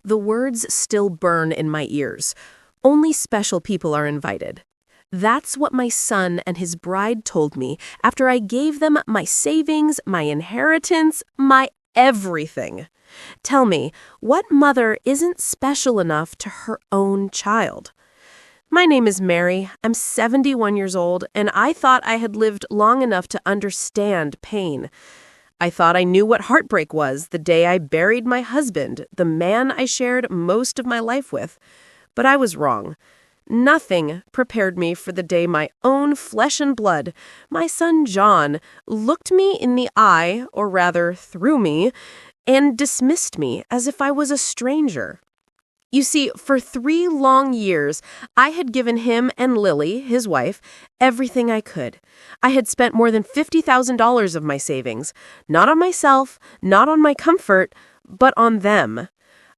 The words still burn in my ears. Only special people are invited. That's what my son and his bride told me after I gave them my savings, my inheritance, my everything. Tell me, what mother isn't special enough to her own child? My name is Mary. I'm 71 years old, and I thought I had lived long enough to understand pain. I thought I knew what heartbreak was the day I buried my husband, the man I shared most of my life with. But I was wrong. Nothing prepared me for the day my own flesh and blood, my son John, looked me in the eye, or rather through me, and dismissed me as if I was a stranger. You see, for 3 long years, I had given him and Lily, his wife, everything I could. I had spent more than $50,000 of my savings, not on myself, not on my comfort, but on them.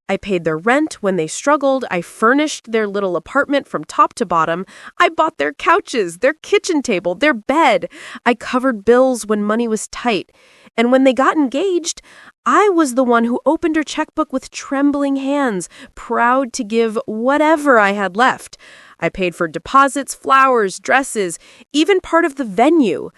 I paid their rent when they struggled. I furnished their little apartment from top to bottom. I bought their couches, their kitchen table, their bed. I covered bills when money was tight. And when they got engaged, I was the one who opened her checkbook with trembling hands, proud to give whatever I had left. I paid for deposits, flowers, dresses, even part of the venue.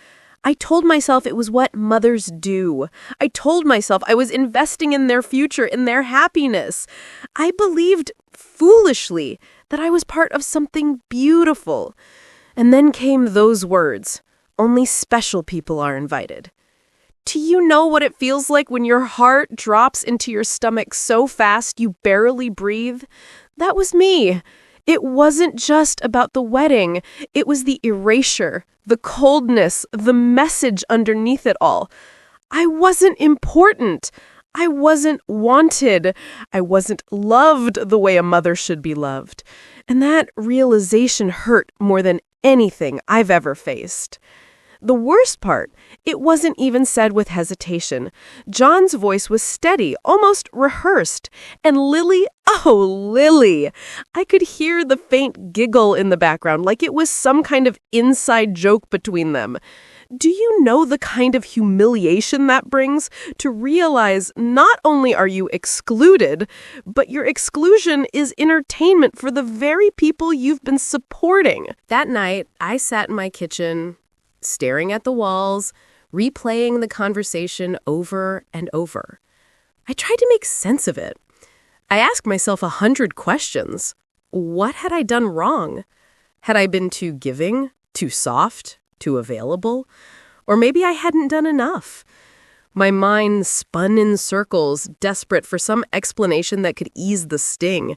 I told myself it was what mothers do. I told myself I was investing in their future, in their happiness. I believed, foolishly, that I was part of something beautiful. And then came those words, "Only special people are invited." Do you know what it feels like when your heart drops into your stomach so fast you barely breathe? That was me. It wasn't just about the wedding. It was the erasure, the coldness, the message underneath it all. I wasn't important. I wasn't wanted. I wasn't loved the way a mother should be loved. And that realization hurt more than anything I've ever faced. The worst part, it wasn't even said with hesitation. John's voice was steady, almost rehearsed. And Lily, oh, Lily! I could hear the faint giggle in the background, like it was some kind of inside joke between them. Do you know the kind of humiliation that brings? To realize not only are you excluded, but your exclusion is entertainment for the very people you've been supporting. That night, I sat in my kitchen, staring at the walls, replaying the conversation over and over. I tried to make sense of it. I asked myself 100 questions. What had I done wrong? Had I been too giving, too soft, too available? Or maybe I hadn't done enough. My mind spun in circles, desperate for some explanation that could ease the sting.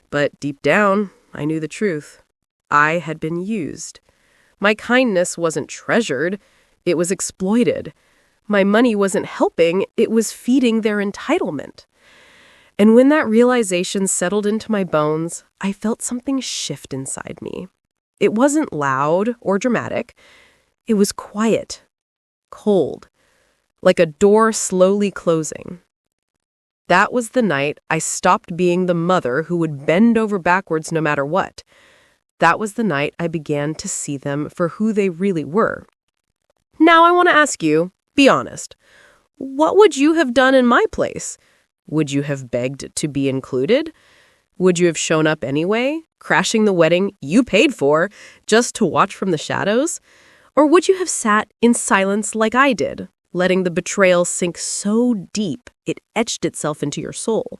But deep down, I knew the truth. I had been used. My kindness wasn't treasured, it was exploited. My money wasn't helping, it was feeding their entitlement. And when that realization settled into my bones, I felt something shift inside me. It wasn't loud or dramatic. It was quiet, cold, like a door slowly closing. That was the night I stopped being the mother who would bend over backwards no matter what. That was the night I began to see them for who they really were. Now I want to ask you, be honest, what would you have done in my place? Would you have begged to be included? Would you have shown up anyway, crashing the wedding you paid for just to watch from the shadows? Or would you have sat in silence like I did, letting the betrayal sink so deep it etched itself into your soul?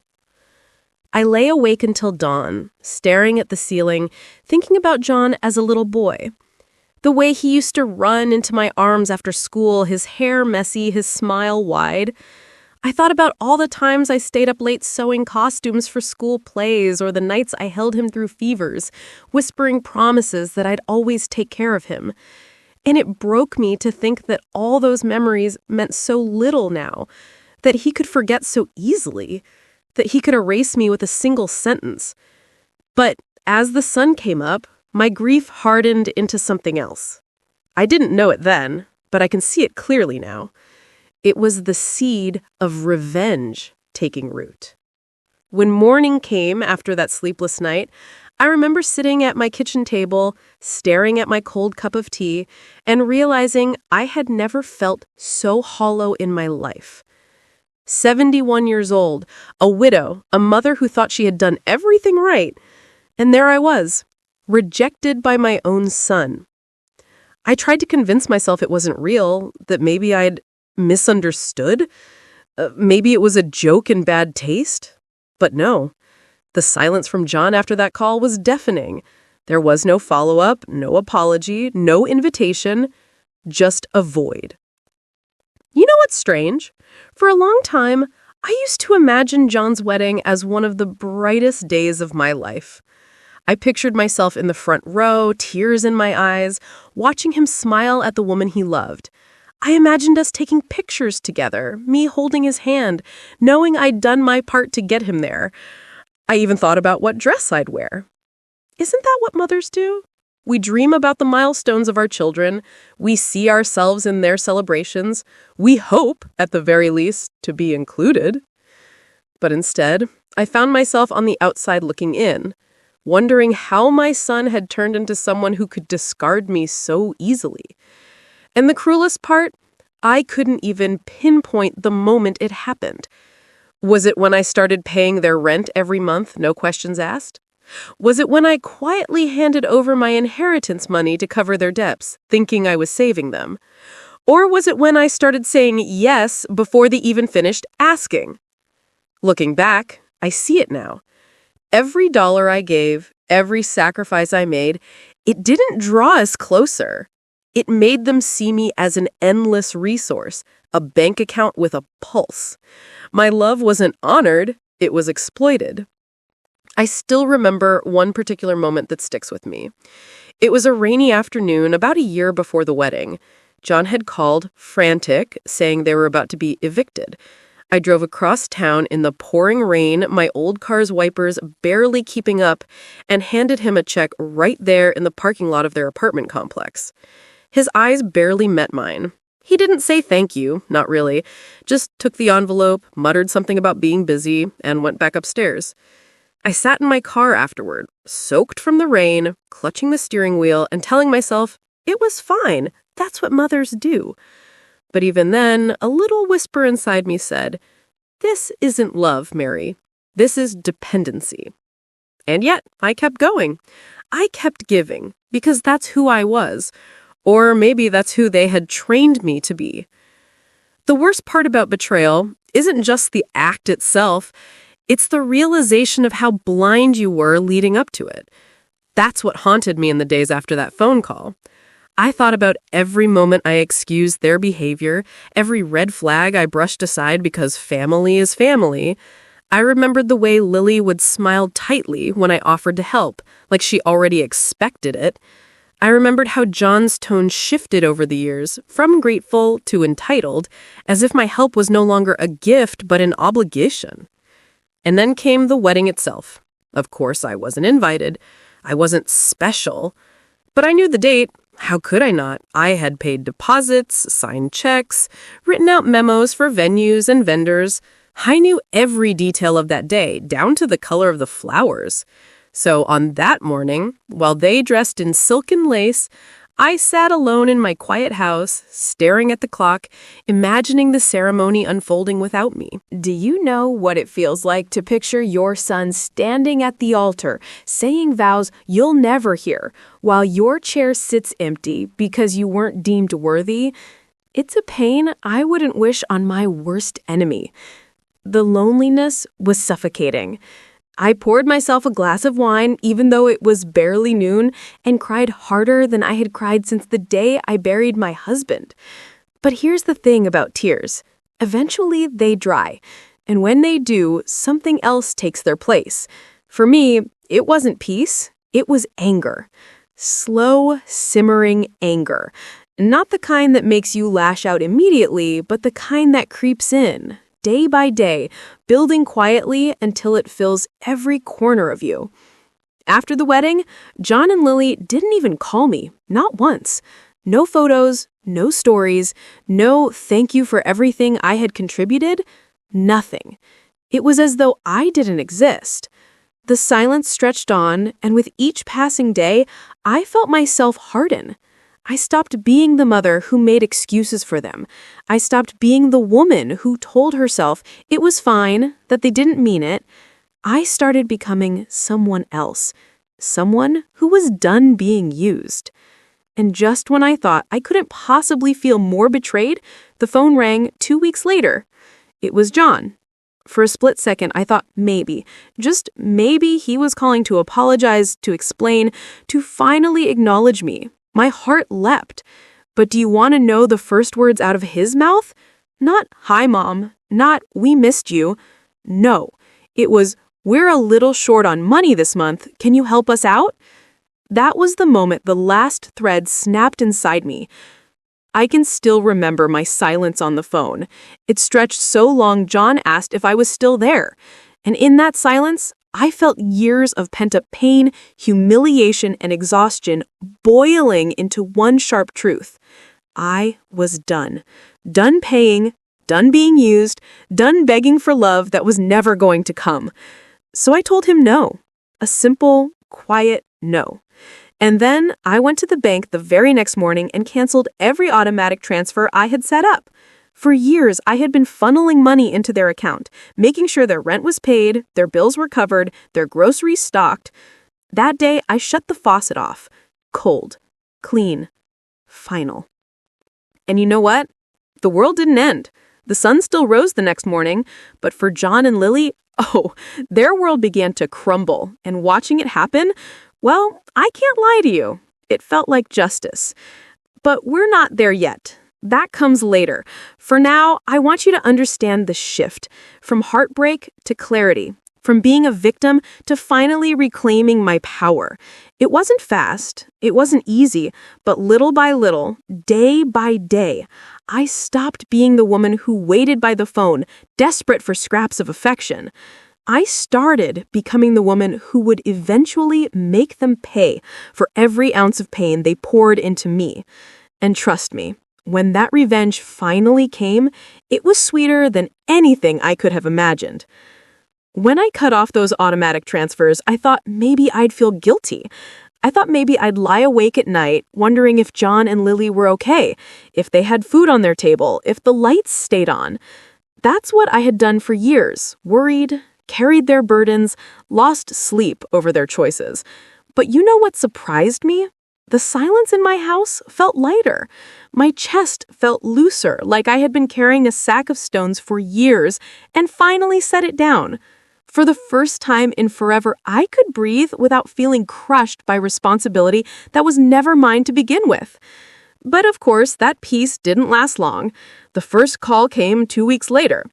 I lay awake until dawn, staring at the ceiling, thinking about John as a little boy. The way he used to run into my arms after school, his hair messy, his smile wide. I thought about all the times I stayed up late sewing costumes for school plays, or the nights I held him through fevers, whispering promises that I'd always take care of him. And it broke me to think that all those memories meant so little now, that he could forget so easily, that he could erase me with a single sentence. But as the sun came up, my grief hardened into something else. I didn't know it then, but I can see it clearly now. It was the seed of revenge taking root. When morning came after that sleepless night, I remember sitting at my kitchen table, staring at my cold cup of tea, and realizing I had never felt so hollow in my life. 71 years old, a widow, a mother who thought she had done everything right. And there I was, rejected by my own son. I tried to convince myself it wasn't real, that maybe I'd misunderstood. Maybe it was a joke in bad taste. But no, the silence from John after that call was deafening. There was no follow-up, no apology, no invitation, just a void. You know what's strange? For a long time, I used to imagine John's wedding as one of the brightest days of my life. I pictured myself in the front row, tears in my eyes, watching him smile at the woman he loved. I imagined us taking pictures together, me holding his hand, knowing I'd done my part to get him there. I even thought about what dress I'd wear. Isn't that what mothers do? We dream about the milestones of our children. We see ourselves in their celebrations. We hope, at the very least, to be included. But instead, I found myself on the outside looking in, wondering how my son had turned into someone who could discard me so easily. And the cruelest part, I couldn't even pinpoint the moment it happened. Was it when I started paying their rent every month, no questions asked? Was it when I quietly handed over my inheritance money to cover their debts, thinking I was saving them? Or was it when I started saying yes before they even finished asking? Looking back, I see it now. Every dollar I gave, every sacrifice I made, it didn't draw us closer. It made them see me as an endless resource, a bank account with a pulse. My love wasn't honored, it was exploited. I still remember one particular moment that sticks with me. It was a rainy afternoon about a year before the wedding. John had called, frantic, saying they were about to be evicted. I drove across town in the pouring rain, my old car's wipers barely keeping up, and handed him a check right there in the parking lot of their apartment complex. His eyes barely met mine. He didn't say thank you, not really, just took the envelope, muttered something about being busy, and went back upstairs. I sat in my car afterward, soaked from the rain, clutching the steering wheel and telling myself, it was fine, that's what mothers do. But even then, a little whisper inside me said, this isn't love, Mary. This is dependency. And yet, I kept going. I kept giving, because that's who I was. Or maybe that's who they had trained me to be. The worst part about betrayal isn't just the act itself. It's the realization of how blind you were leading up to it. That's what haunted me in the days after that phone call. I thought about every moment I excused their behavior, every red flag I brushed aside because family is family. I remembered the way Lily would smile tightly when I offered to help, like she already expected it. I remembered how John's tone shifted over the years, from grateful to entitled, as if my help was no longer a gift but an obligation. And then came the wedding itself. Of course, I wasn't invited. I wasn't special. But I knew the date. How could I not? I had paid deposits, signed checks, written out memos for venues and vendors. I knew every detail of that day, down to the color of the flowers. So on that morning, while they dressed in silken lace, I sat alone in my quiet house, staring at the clock, imagining the ceremony unfolding without me. Do you know what it feels like to picture your son standing at the altar, saying vows you'll never hear, while your chair sits empty because you weren't deemed worthy? It's a pain I wouldn't wish on my worst enemy. The loneliness was suffocating. I poured myself a glass of wine, even though it was barely noon, and cried harder than I had cried since the day I buried my husband. But here's the thing about tears. Eventually, they dry. And when they do, something else takes their place. For me, it wasn't peace. It was anger. Slow, simmering anger. Not the kind that makes you lash out immediately, but the kind that creeps in, day by day, building quietly until it fills every corner of you. After the wedding, John and Lily didn't even call me, not once. No photos, no stories, no thank you for everything I had contributed, nothing. It was as though I didn't exist. The silence stretched on, and with each passing day, I felt myself harden. I stopped being the mother who made excuses for them. I stopped being the woman who told herself it was fine, that they didn't mean it. I started becoming someone else, someone who was done being used. And just when I thought I couldn't possibly feel more betrayed, the phone rang 2 weeks later. It was John. For a split second, I thought maybe, just maybe he was calling to apologize, to explain, to finally acknowledge me. My heart leapt. But do you want to know the first words out of his mouth? Not, "Hi, Mom," not, "We missed you." No, it was, "We're a little short on money this month. Can you help us out?" That was the moment the last thread snapped inside me. I can still remember my silence on the phone. It stretched so long John asked if I was still there. And in that silence, I felt years of pent-up pain, humiliation, and exhaustion boiling into one sharp truth. I was done. Done paying, done being used, done begging for love that was never going to come. So I told him no. A simple, quiet no. And then I went to the bank the very next morning and canceled every automatic transfer I had set up. For years, I had been funneling money into their account, making sure their rent was paid, their bills were covered, their groceries stocked. That day, I shut the faucet off. Cold, clean, final. And you know what? The world didn't end. The sun still rose the next morning, but for John and Lily, their world began to crumble, and watching it happen, well, I can't lie to you. It felt like justice. But we're not there yet. That comes later. For now, I want you to understand the shift from heartbreak to clarity, from being a victim to finally reclaiming my power. It wasn't fast, it wasn't easy, but little by little, day by day, I stopped being the woman who waited by the phone, desperate for scraps of affection. I started becoming the woman who would eventually make them pay for every ounce of pain they poured into me. And trust me, when that revenge finally came, it was sweeter than anything I could have imagined. When I cut off those automatic transfers, I thought maybe I'd feel guilty. I thought maybe I'd lie awake at night, wondering if John and Lily were okay, if they had food on their table, if the lights stayed on. That's what I had done for years, worried, carried their burdens, lost sleep over their choices. But you know what surprised me? The silence in my house felt lighter. My chest felt looser, like I had been carrying a sack of stones for years and finally set it down. For the first time in forever, I could breathe without feeling crushed by responsibility that was never mine to begin with. But of course, that peace didn't last long. The first call came 2 weeks later.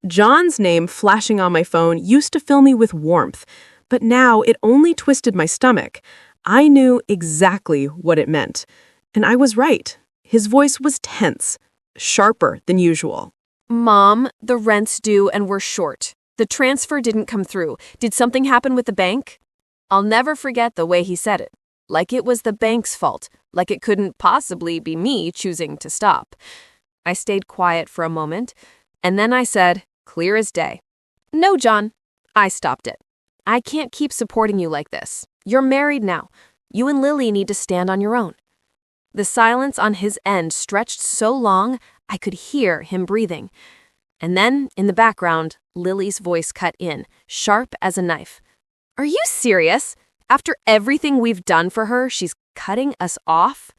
John's name flashing on my phone used to fill me with warmth, but now it only twisted my stomach. I knew exactly what it meant. And I was right. His voice was tense, sharper than usual. Mom, the rent's due and we're short. The transfer didn't come through. Did something happen with the bank? I'll never forget the way he said it. Like it was the bank's fault. Like it couldn't possibly be me choosing to stop. I stayed quiet for a moment, and then I said, clear as day, "No, John." I stopped it. "I can't keep supporting you like this. You're married now. You and Lily need to stand on your own." The silence on his end stretched so long I could hear him breathing. And then, in the background, Lily's voice cut in, sharp as a knife. "Are you serious? After everything we've done for her, she's cutting us off?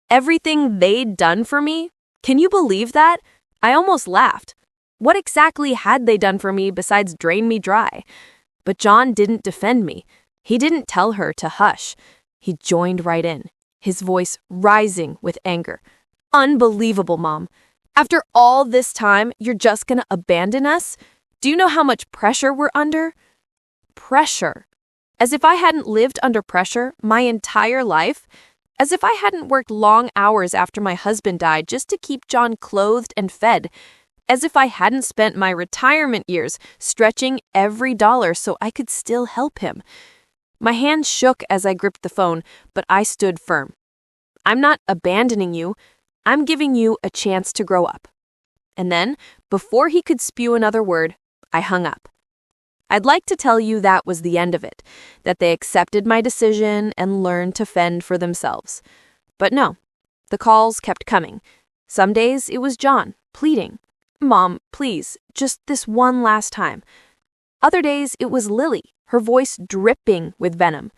Everything they'd done for me? Can you believe that?" I almost laughed. What exactly had they done for me besides drain me dry? But John didn't defend me. He didn't tell her to hush. He joined right in, his voice rising with anger. "Unbelievable, Mom. After all this time, you're just gonna abandon us? Do you know how much pressure we're under?" Pressure. As if I hadn't lived under pressure my entire life. As if I hadn't worked long hours after my husband died just to keep John clothed and fed. As if I hadn't spent my retirement years stretching every dollar so I could still help him. My hands shook as I gripped the phone, but I stood firm. "I'm not abandoning you. I'm giving you a chance to grow up." And then, before he could spew another word, I hung up. I'd like to tell you that was the end of it, that they accepted my decision and learned to fend for themselves. But no, The calls kept coming. Some days it was John, pleading, "Mom, please, just this one last time." Other days it was Lily, her voice dripping with venom.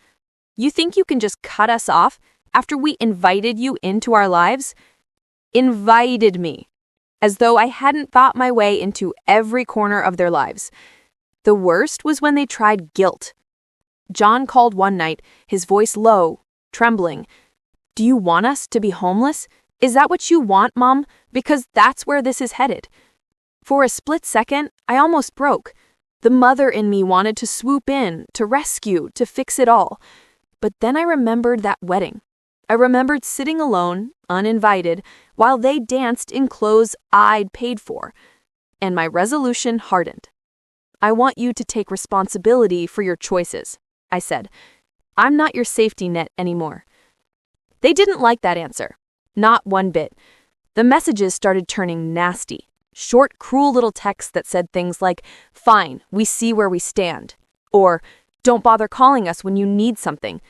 "You think you can just cut us off after we invited you into our lives?" Invited me, as though I hadn't thought my way into every corner of their lives. The worst was when they tried guilt. John called one night, his voice low, trembling. "Do you want us to be homeless? Is that what you want, Mom? Because that's where this is headed." For a split second, I almost broke. The mother in me wanted to swoop in, to rescue, to fix it all. But then I remembered that wedding. I remembered sitting alone, uninvited, while they danced in clothes I'd paid for. And my resolution hardened. "I want you to take responsibility for your choices," I said. "I'm not your safety net anymore." They didn't like that answer. Not one bit. The messages started turning nasty. Short, cruel little texts that said things like, "Fine, we see where we stand," or "Don't bother calling us when you need something,"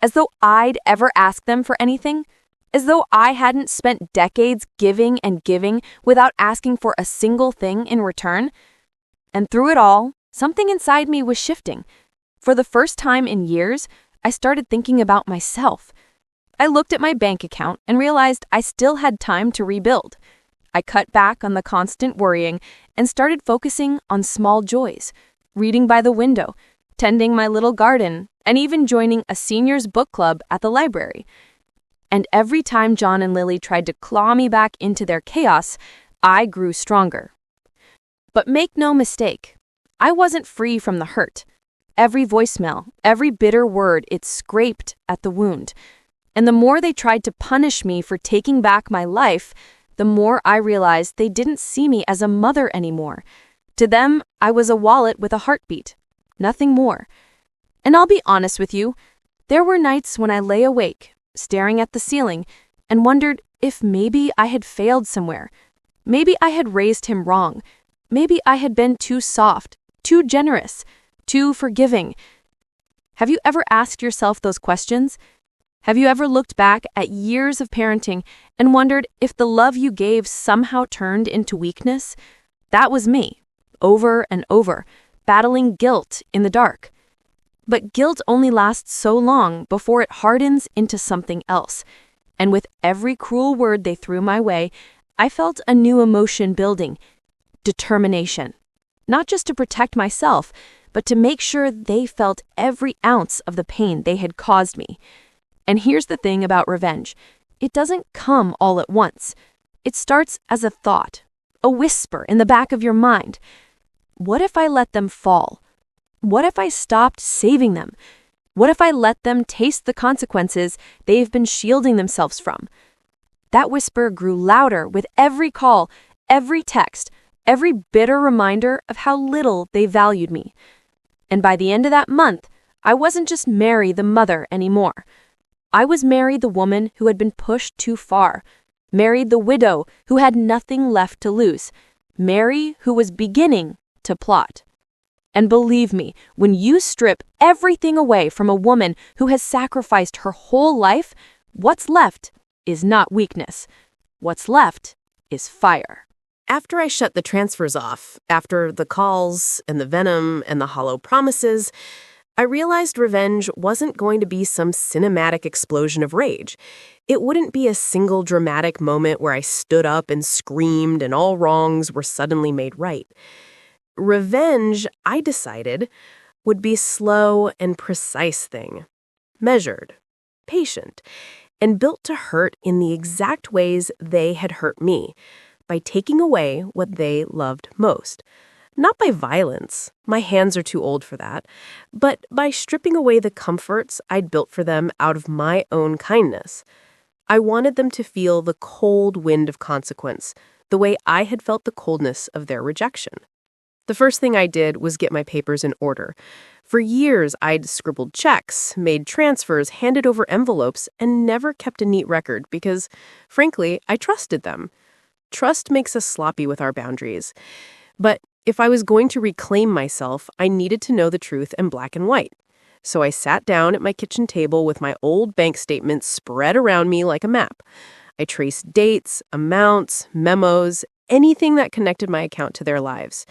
as though I'd ever ask them for anything, as though I hadn't spent decades giving and giving without asking for a single thing in return. And through it all, something inside me was shifting. For the first time in years, I started thinking about myself. I looked at my bank account and realized I still had time to rebuild. I cut back on the constant worrying and started focusing on small joys, reading by the window, tending my little garden, and even joining a seniors book club at the library. And every time John and Lily tried to claw me back into their chaos, I grew stronger. But make no mistake, I wasn't free from the hurt. Every voicemail, every bitter word, it scraped at the wound. And the more they tried to punish me for taking back my life, the more I realized they didn't see me as a mother anymore. To them, I was a wallet with a heartbeat, nothing more. And I'll be honest with you, there were nights when I lay awake, staring at the ceiling, and wondered if maybe I had failed somewhere. Maybe I had raised him wrong. Maybe I had been too soft, too generous, too forgiving. Have you ever asked yourself those questions? Have you ever looked back at years of parenting and wondered if the love you gave somehow turned into weakness? That was me, over and over, battling guilt in the dark. But guilt only lasts so long before it hardens into something else. And with every cruel word they threw my way, I felt a new emotion building: determination. Not just to protect myself, but to make sure they felt every ounce of the pain they had caused me. And here's the thing about revenge. It doesn't come all at once. It starts as a thought, a whisper in the back of your mind. What if I let them fall? What if I stopped saving them? What if I let them taste the consequences they've been shielding themselves from? That whisper grew louder with every call, every text, every bitter reminder of how little they valued me. And by the end of that month, I wasn't just Mary the mother anymore. I was Mary the woman who had been pushed too far, Mary the widow who had nothing left to lose, Mary who was beginning to plot. And believe me, when you strip everything away from a woman who has sacrificed her whole life, what's left is not weakness. What's left is fire. After I shut the transfers off, after the calls and the venom and the hollow promises, I realized revenge wasn't going to be some cinematic explosion of rage. It wouldn't be a single dramatic moment where I stood up and screamed and all wrongs were suddenly made right. Revenge, I decided, would be a slow and precise thing, measured, patient, and built to hurt in the exact ways they had hurt me, by taking away what they loved most. Not by violence, my hands are too old for that, but by stripping away the comforts I'd built for them out of my own kindness. I wanted them to feel the cold wind of consequence, the way I had felt the coldness of their rejection. The first thing I did was get my papers in order. For years, I'd scribbled checks, made transfers, handed over envelopes, and never kept a neat record because, frankly, I trusted them. Trust makes us sloppy with our boundaries. But if I was going to reclaim myself, I needed to know the truth in black and white. So I sat down at my kitchen table with my old bank statements spread around me like a map. I traced dates, amounts, memos, anything that connected my account to their lives.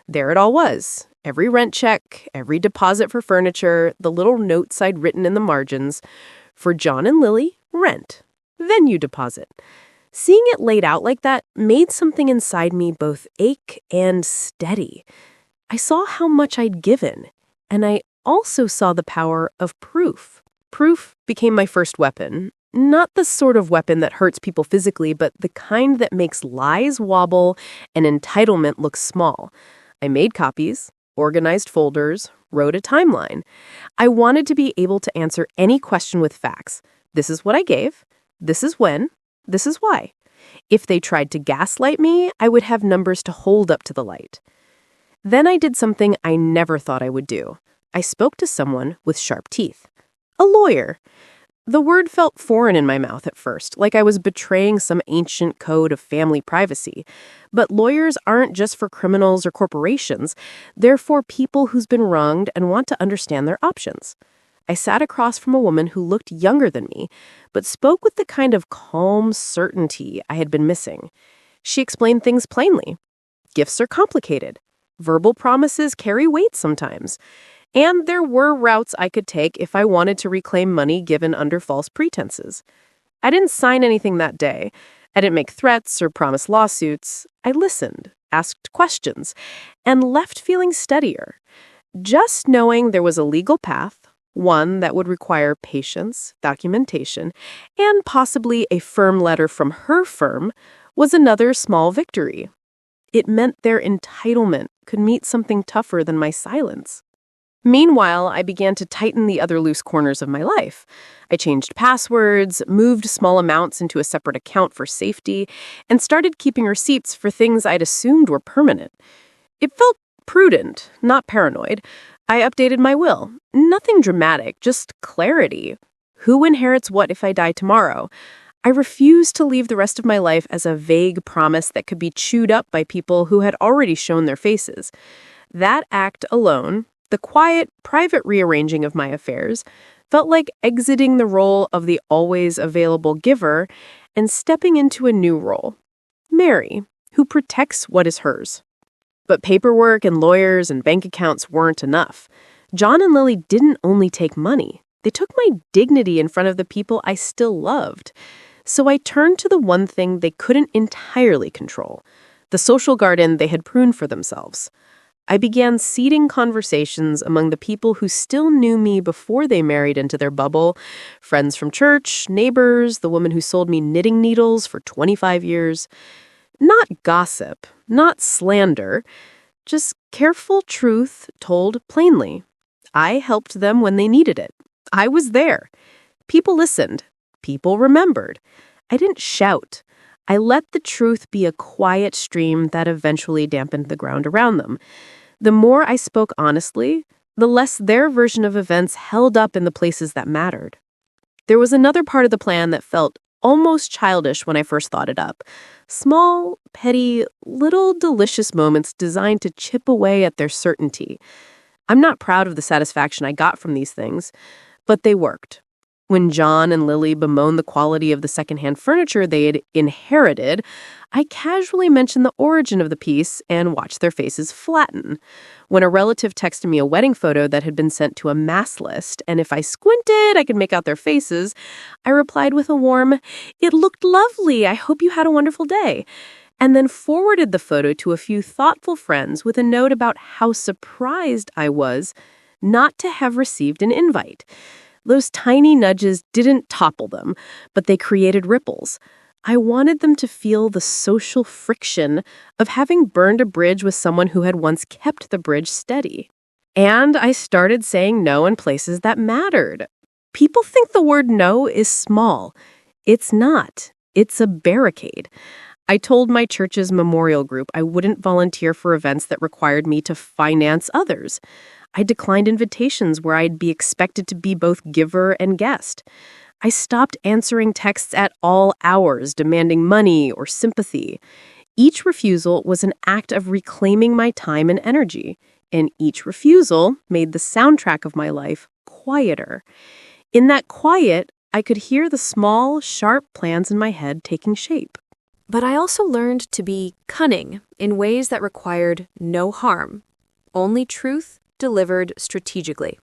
There it all was. Every rent check, every deposit for furniture, the little notes I'd written in the margins. For John and Lily, rent. Venue deposit. Seeing it laid out like that made something inside me both ache and steady. I saw how much I'd given, and I also saw the power of proof. Proof became my first weapon. Not the sort of weapon that hurts people physically, but the kind that makes lies wobble and entitlement look small. I made copies, organized folders, wrote a timeline. I wanted to be able to answer any question with facts. This is what I gave. This is when. This is why. If they tried to gaslight me, I would have numbers to hold up to the light. Then I did something I never thought I would do. I spoke to someone with sharp teeth. A lawyer. The word felt foreign in my mouth at first, like I was betraying some ancient code of family privacy. But lawyers aren't just for criminals or corporations. They're for people who's been wronged and want to understand their options. I sat across from a woman who looked younger than me, but spoke with the kind of calm certainty I had been missing. She explained things plainly. Gifts are complicated. Verbal promises carry weight sometimes. And there were routes I could take if I wanted to reclaim money given under false pretenses. I didn't sign anything that day. I didn't make threats or promise lawsuits. I listened, asked questions, and left feeling steadier. Just knowing there was a legal path, one that would require patience, documentation, and possibly a firm letter from her firm, was another small victory. It meant their entitlement could meet something tougher than my silence. Meanwhile, I began to tighten the other loose corners of my life. I changed passwords, moved small amounts into a separate account for safety, and started keeping receipts for things I'd assumed were permanent. It felt prudent, not paranoid. I updated my will. Nothing dramatic, just clarity. Who inherits what if I die tomorrow? I refused to leave the rest of my life as a vague promise that could be chewed up by people who had already shown their faces. That act alone, the quiet, private rearranging of my affairs, felt like exiting the role of the always available giver and stepping into a new role. Mary, who protects what is hers. But paperwork and lawyers and bank accounts weren't enough. John and Lily didn't only take money. They took my dignity in front of the people I still loved. So I turned to the one thing they couldn't entirely control, the social garden they had pruned for themselves. I began seeding conversations among the people who still knew me before they married into their bubble, friends from church, neighbors, the woman who sold me knitting needles for 25 years. Not gossip, not slander, just careful truth told plainly. I helped them when they needed it. I was there. People listened. People remembered. I didn't shout. I let the truth be a quiet stream that eventually dampened the ground around them. The more I spoke honestly, the less their version of events held up in the places that mattered. There was another part of the plan that felt almost childish when I first thought it up. Small, petty, little delicious moments designed to chip away at their certainty. I'm not proud of the satisfaction I got from these things, but they worked. When John and Lily bemoaned the quality of the secondhand furniture they had inherited, I casually mentioned the origin of the piece and watched their faces flatten. When a relative texted me a wedding photo that had been sent to a mass list, and if I squinted, I could make out their faces, I replied with a warm, "It looked lovely. I hope you had a wonderful day," and then forwarded the photo to a few thoughtful friends with a note about how surprised I was not to have received an invite. Those tiny nudges didn't topple them, but they created ripples. I wanted them to feel the social friction of having burned a bridge with someone who had once kept the bridge steady. And I started saying no in places that mattered. People think the word no is small. It's not. It's a barricade. I told my church's memorial group I wouldn't volunteer for events that required me to finance others. I declined invitations where I'd be expected to be both giver and guest. I stopped answering texts at all hours demanding money or sympathy. Each refusal was an act of reclaiming my time and energy, and each refusal made the soundtrack of my life quieter. In that quiet, I could hear the small, sharp plans in my head taking shape. But I also learned to be cunning in ways that required no harm, only truth delivered strategically.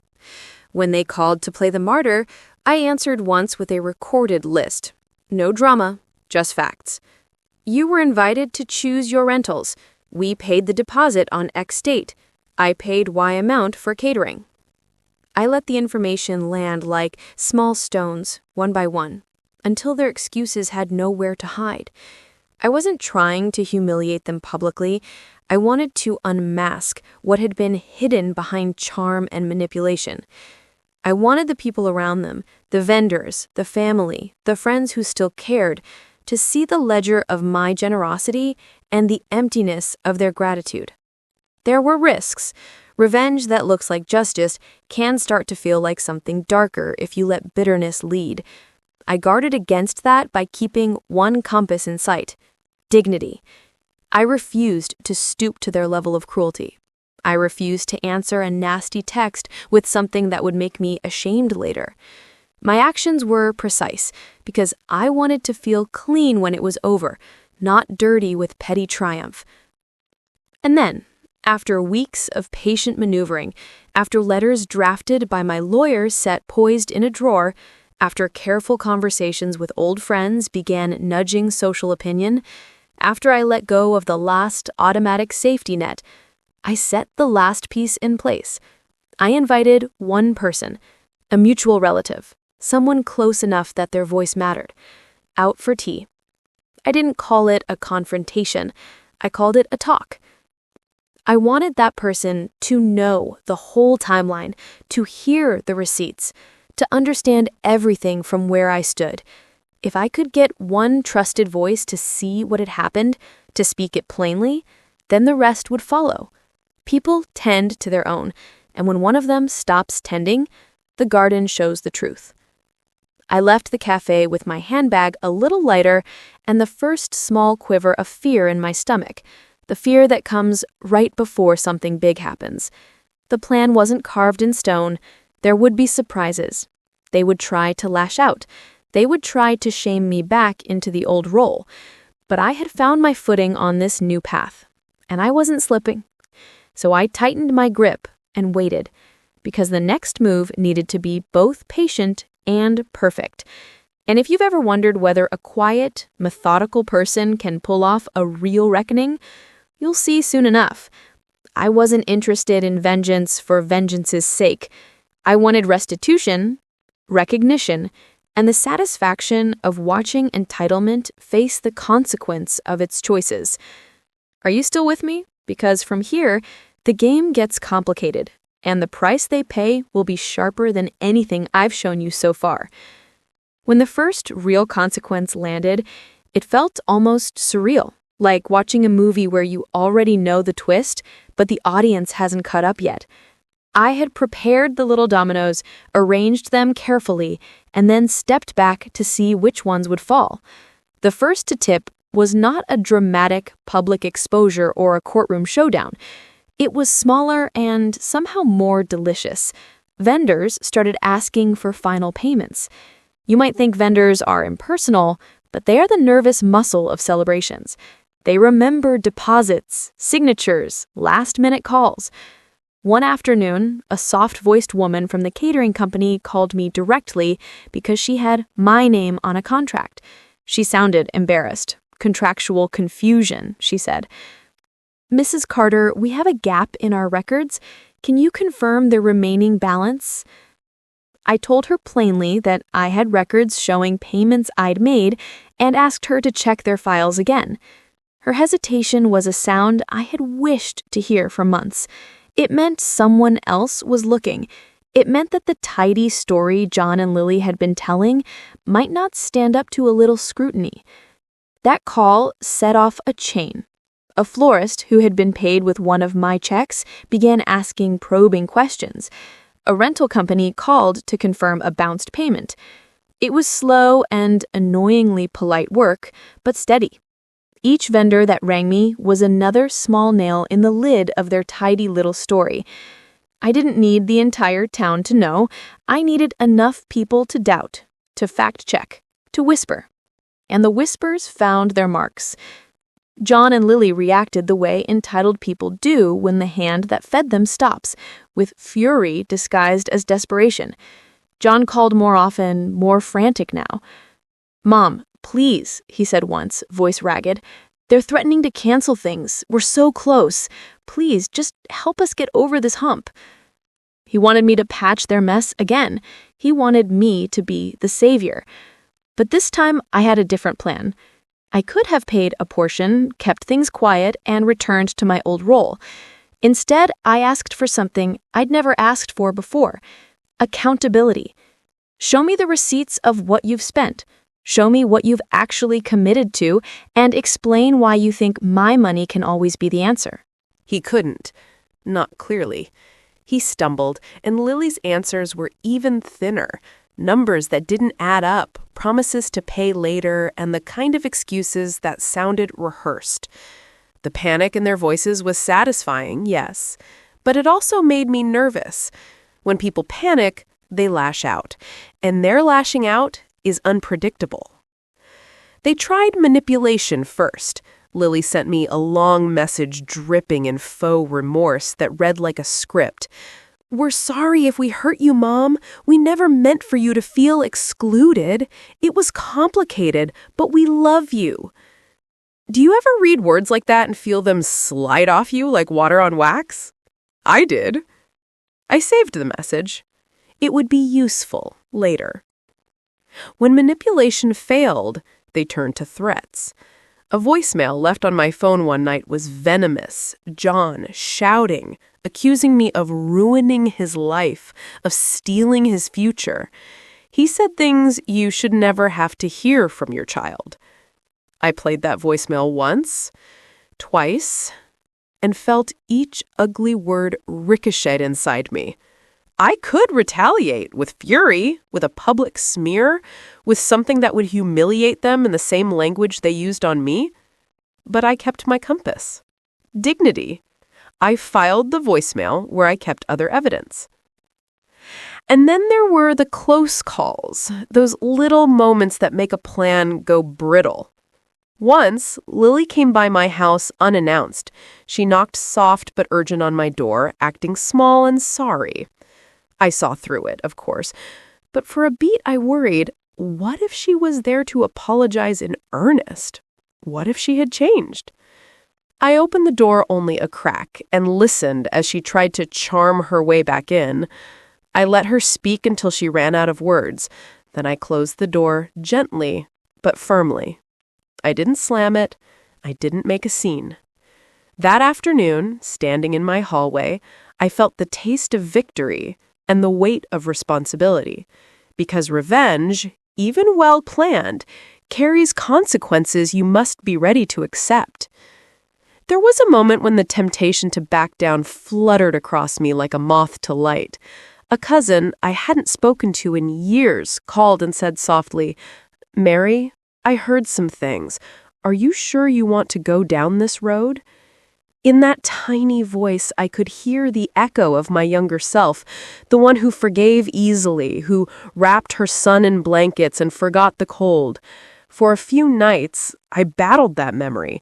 When they called to play the martyr, I answered once with a recorded list. No drama, just facts. You were invited to choose your rentals. We paid the deposit on X date. I paid Y amount for catering. I let the information land like small stones, one by one, until their excuses had nowhere to hide. I wasn't trying to humiliate them publicly. I wanted to unmask what had been hidden behind charm and manipulation. I wanted the people around them, the vendors, the family, the friends who still cared, to see the ledger of my generosity and the emptiness of their gratitude. There were risks. Revenge that looks like justice can start to feel like something darker if you let bitterness lead. I guarded against that by keeping one compass in sight: dignity. I refused to stoop to their level of cruelty. I refused to answer a nasty text with something that would make me ashamed later. My actions were precise because I wanted to feel clean when it was over, not dirty with petty triumph. And then, after weeks of patient maneuvering, after letters drafted by my lawyer set poised in a drawer, after careful conversations with old friends began nudging social opinion, after I let go of the last automatic safety net, I set the last piece in place. I invited one person, a mutual relative, someone close enough that their voice mattered, out for tea. I didn't call it a confrontation. I called it a talk. I wanted that person to know the whole timeline, to hear the receipts, to understand everything from where I stood. If I could get one trusted voice to see what had happened, to speak it plainly, then the rest would follow. People tend to their own, and when one of them stops tending, the garden shows the truth. I left the cafe with my handbag a little lighter and the first small quiver of fear in my stomach, the fear that comes right before something big happens. The plan wasn't carved in stone. There would be surprises. They would try to lash out. They would try to shame me back into the old role. But I had found my footing on this new path, and I wasn't slipping. So I tightened my grip and waited, because the next move needed to be both patient and perfect. And if you've ever wondered whether a quiet, methodical person can pull off a real reckoning, you'll see soon enough. I wasn't interested in vengeance for vengeance's sake. I wanted restitution, recognition, and the satisfaction of watching entitlement face the consequence of its choices. Are you still with me? Because from here, the game gets complicated, and the price they pay will be sharper than anything I've shown you so far. When the first real consequence landed, it felt almost surreal, like watching a movie where you already know the twist, but the audience hasn't caught up yet. I had prepared the little dominoes, arranged them carefully, and then stepped back to see which ones would fall. The first to tip was not a dramatic public exposure or a courtroom showdown. It was smaller and somehow more delicious. Vendors started asking for final payments. You might think vendors are impersonal, but they are the nervous muscle of celebrations. They remember deposits, signatures, last-minute calls. One afternoon, a soft-voiced woman from the catering company called me directly because she had my name on a contract. She sounded embarrassed. Contractual confusion, she said. "Mrs. Carter, we have a gap in our records. Can you confirm the remaining balance?" I told her plainly that I had records showing payments I'd made and asked her to check their files again. Her hesitation was a sound I had wished to hear for months. It meant someone else was looking. It meant that the tidy story John and Lily had been telling might not stand up to a little scrutiny. That call set off a chain. A florist who had been paid with one of my checks began asking probing questions. A rental company called to confirm a bounced payment. It was slow and annoyingly polite work, but steady. Each vendor that rang me was another small nail in the lid of their tidy little story. I didn't need the entire town to know. I needed enough people to doubt. to fact check, to whisper. And the whispers found their marks. John and Lily reacted the way entitled people do when the hand that fed them stops, with fury disguised as desperation. John called more often, more frantic now. "Mom, please," he said once, voice ragged. "They're threatening to cancel things. We're so close. Please, just help us get over this hump." He wanted me to patch their mess again. He wanted me to be the savior. But this time, I had a different plan. I could have paid a portion, kept things quiet, and returned to my old role. Instead, I asked for something I'd never asked for before: accountability. Show me the receipts of what you've spent. Show me what you've actually committed to, and explain why you think my money can always be the answer. He couldn't. Not clearly. He stumbled, and Lily's answers were even thinner. Numbers that didn't add up, promises to pay later, and the kind of excuses that sounded rehearsed. The panic in their voices was satisfying, yes, but it also made me nervous. When people panic, they lash out, and their lashing out is unpredictable. They tried manipulation first. Lily sent me a long message dripping in faux remorse that read like a script. "We're sorry if we hurt you, Mom. We never meant for you to feel excluded. It was complicated, but we love you." Do you ever read words like that and feel them slide off you like water on wax? I did. I saved the message. It would be useful later. When manipulation failed, they turned to threats. A voicemail left on my phone one night was venomous. John shouting, accusing me of ruining his life, of stealing his future. He said things you should never have to hear from your child. I played that voicemail once, twice, and felt each ugly word ricochet inside me. I could retaliate with fury, with a public smear, with something that would humiliate them in the same language they used on me. But I kept my compass. Dignity. I filed the voicemail where I kept other evidence. And then there were the close calls, those little moments that make a plan go brittle. Once, Lily came by my house unannounced. She knocked soft but urgent on my door, acting small and sorry. I saw through it, of course, but for a beat I worried, what if she was there to apologize in earnest? What if she had changed? I opened the door only a crack and listened as she tried to charm her way back in. I let her speak until she ran out of words. Then I closed the door gently but firmly. I didn't slam it. I didn't make a scene. That afternoon, standing in my hallway, I felt the taste of victory and the weight of responsibility. Because revenge, even well planned, carries consequences you must be ready to accept. There was a moment when the temptation to back down fluttered across me like a moth to light. A cousin I hadn't spoken to in years called and said softly, "Mary, I heard some things. Are you sure you want to go down this road?" In that tiny voice, I could hear the echo of my younger self, the one who forgave easily, who wrapped her son in blankets and forgot the cold. For a few nights, I battled that memory.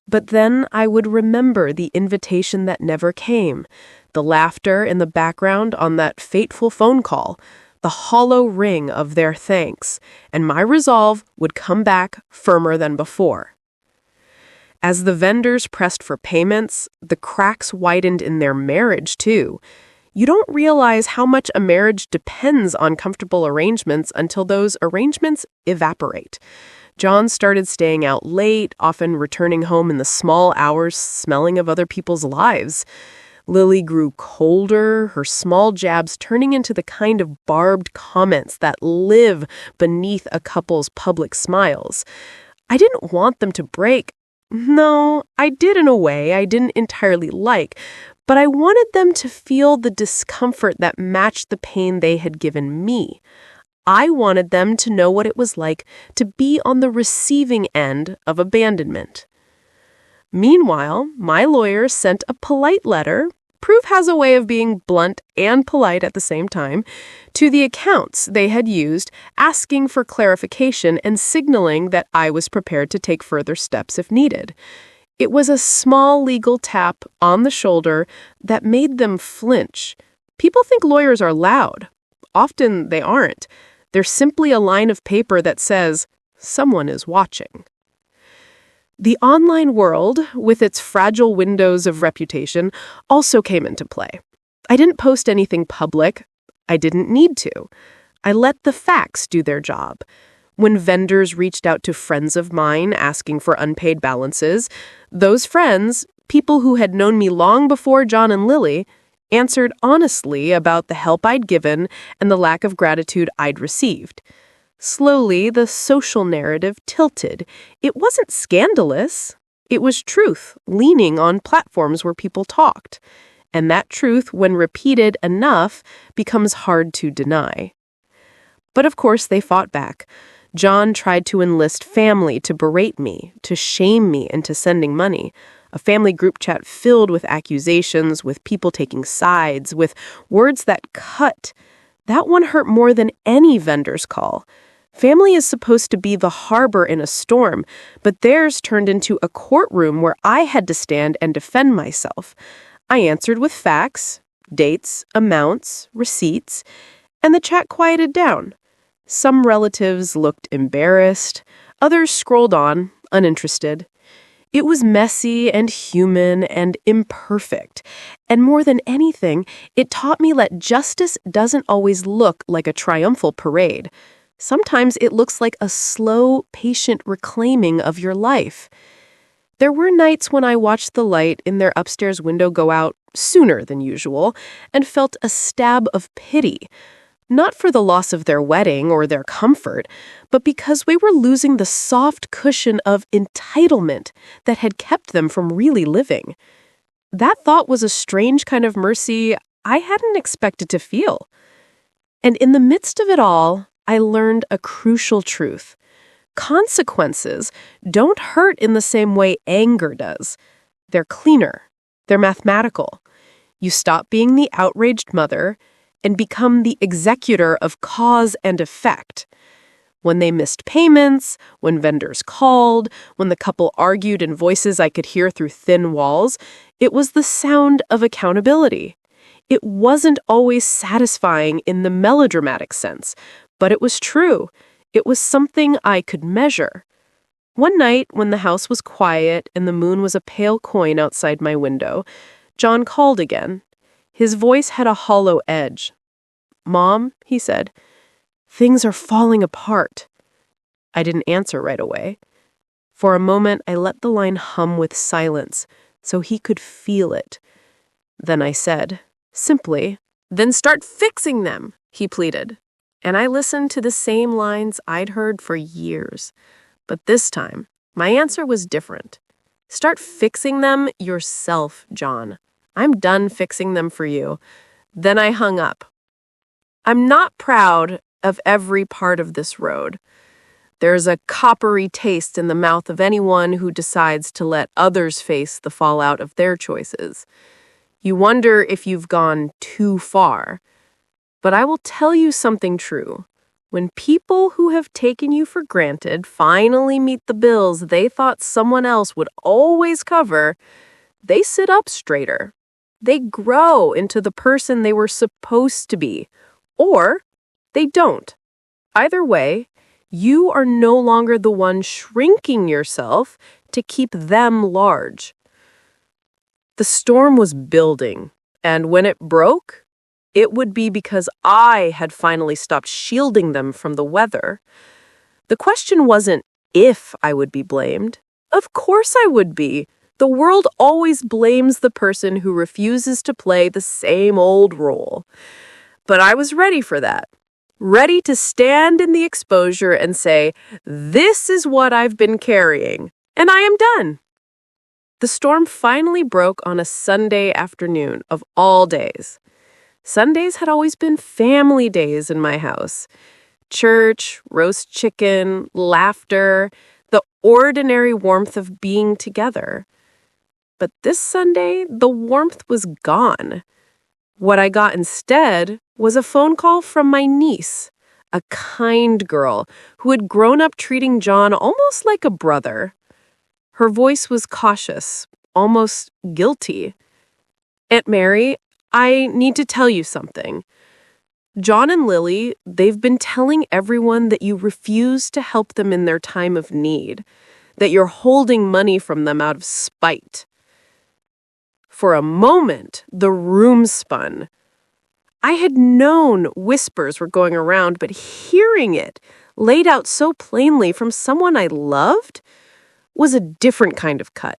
But then I would remember the invitation that never came, the laughter in the background on that fateful phone call, the hollow ring of their thanks, and my resolve would come back firmer than before. As the vendors pressed for payments, the cracks widened in their marriage, too. You don't realize how much a marriage depends on comfortable arrangements until those arrangements evaporate. John started staying out late, often returning home in the small hours, smelling of other people's lives. Lily grew colder, her small jabs turning into the kind of barbed comments that live beneath a couple's public smiles. I didn't want them to break. No, I did in a way I didn't entirely like, but I wanted them to feel the discomfort that matched the pain they had given me. I wanted them to know what it was like to be on the receiving end of abandonment. Meanwhile, my lawyer sent a polite letter, proof has a way of being blunt and polite at the same time, to the accounts they had used, asking for clarification and signaling that I was prepared to take further steps if needed. It was a small legal tap on the shoulder that made them flinch. People think lawyers are loud. Often they aren't. They're simply a line of paper that says, "Someone is watching." The online world, with its fragile windows of reputation, also came into play. I didn't post anything public. I didn't need to. I let the facts do their job. When vendors reached out to friends of mine asking for unpaid balances, those friends, people who had known me long before John and Lily, answered honestly about the help I'd given and the lack of gratitude I'd received. Slowly, the social narrative tilted. It wasn't scandalous. It was truth, leaning on platforms where people talked. And that truth, when repeated enough, becomes hard to deny. But of course, they fought back. John tried to enlist family to berate me, to shame me into sending money. A family group chat filled with accusations, with people taking sides, with words that cut. That one hurt more than any vendor's call. Family is supposed to be the harbor in a storm, but theirs turned into a courtroom where I had to stand and defend myself. I answered with facts, dates, amounts, receipts, and the chat quieted down. Some relatives looked embarrassed, others scrolled on, uninterested. It was messy and human and imperfect, and more than anything, it taught me that justice doesn't always look like a triumphal parade. Sometimes it looks like a slow, patient reclaiming of your life. There were nights when I watched the light in their upstairs window go out sooner than usual and felt a stab of pity. Not for the loss of their wedding or their comfort, but because we were losing the soft cushion of entitlement that had kept them from really living. That thought was a strange kind of mercy I hadn't expected to feel. And in the midst of it all, I learned a crucial truth. Consequences don't hurt in the same way anger does. They're cleaner. They're mathematical. You stop being the outraged mother and become the executor of cause and effect. When they missed payments, when vendors called, when the couple argued in voices I could hear through thin walls, it was the sound of accountability. It wasn't always satisfying in the melodramatic sense, but it was true. It was something I could measure. One night, when the house was quiet and the moon was a pale coin outside my window, John called again. His voice had a hollow edge. "Mom," he said, "things are falling apart." I didn't answer right away. For a moment, I let the line hum with silence so he could feel it. Then I said, simply, "Then start fixing them," he pleaded. And I listened to the same lines I'd heard for years. But this time, my answer was different. "Start fixing them yourself, John. I'm done fixing them for you." Then I hung up. I'm not proud of every part of this road. There's a coppery taste in the mouth of anyone who decides to let others face the fallout of their choices. You wonder if you've gone too far. But I will tell you something true. When people who have taken you for granted finally meet the bills they thought someone else would always cover, they sit up straighter. They grow into the person they were supposed to be, or they don't. Either way, you are no longer the one shrinking yourself to keep them large. The storm was building, and when it broke, it would be because I had finally stopped shielding them from the weather. The question wasn't if I would be blamed. Of course I would be. The world always blames the person who refuses to play the same old role. But I was ready for that. Ready to stand in the exposure and say, "This is what I've been carrying, and I am done." The storm finally broke on a Sunday afternoon of all days. Sundays had always been family days in my house. Church, roast chicken, laughter, the ordinary warmth of being together. But this Sunday, the warmth was gone. What I got instead was a phone call from my niece, a kind girl who had grown up treating John almost like a brother. Her voice was cautious, almost guilty. "Aunt Mary, I need to tell you something. John and Lily, they've been telling everyone that you refuse to help them in their time of need, that you're holding money from them out of spite." For a moment, the room spun. I had known whispers were going around, but hearing it, laid out so plainly from someone I loved, was a different kind of cut.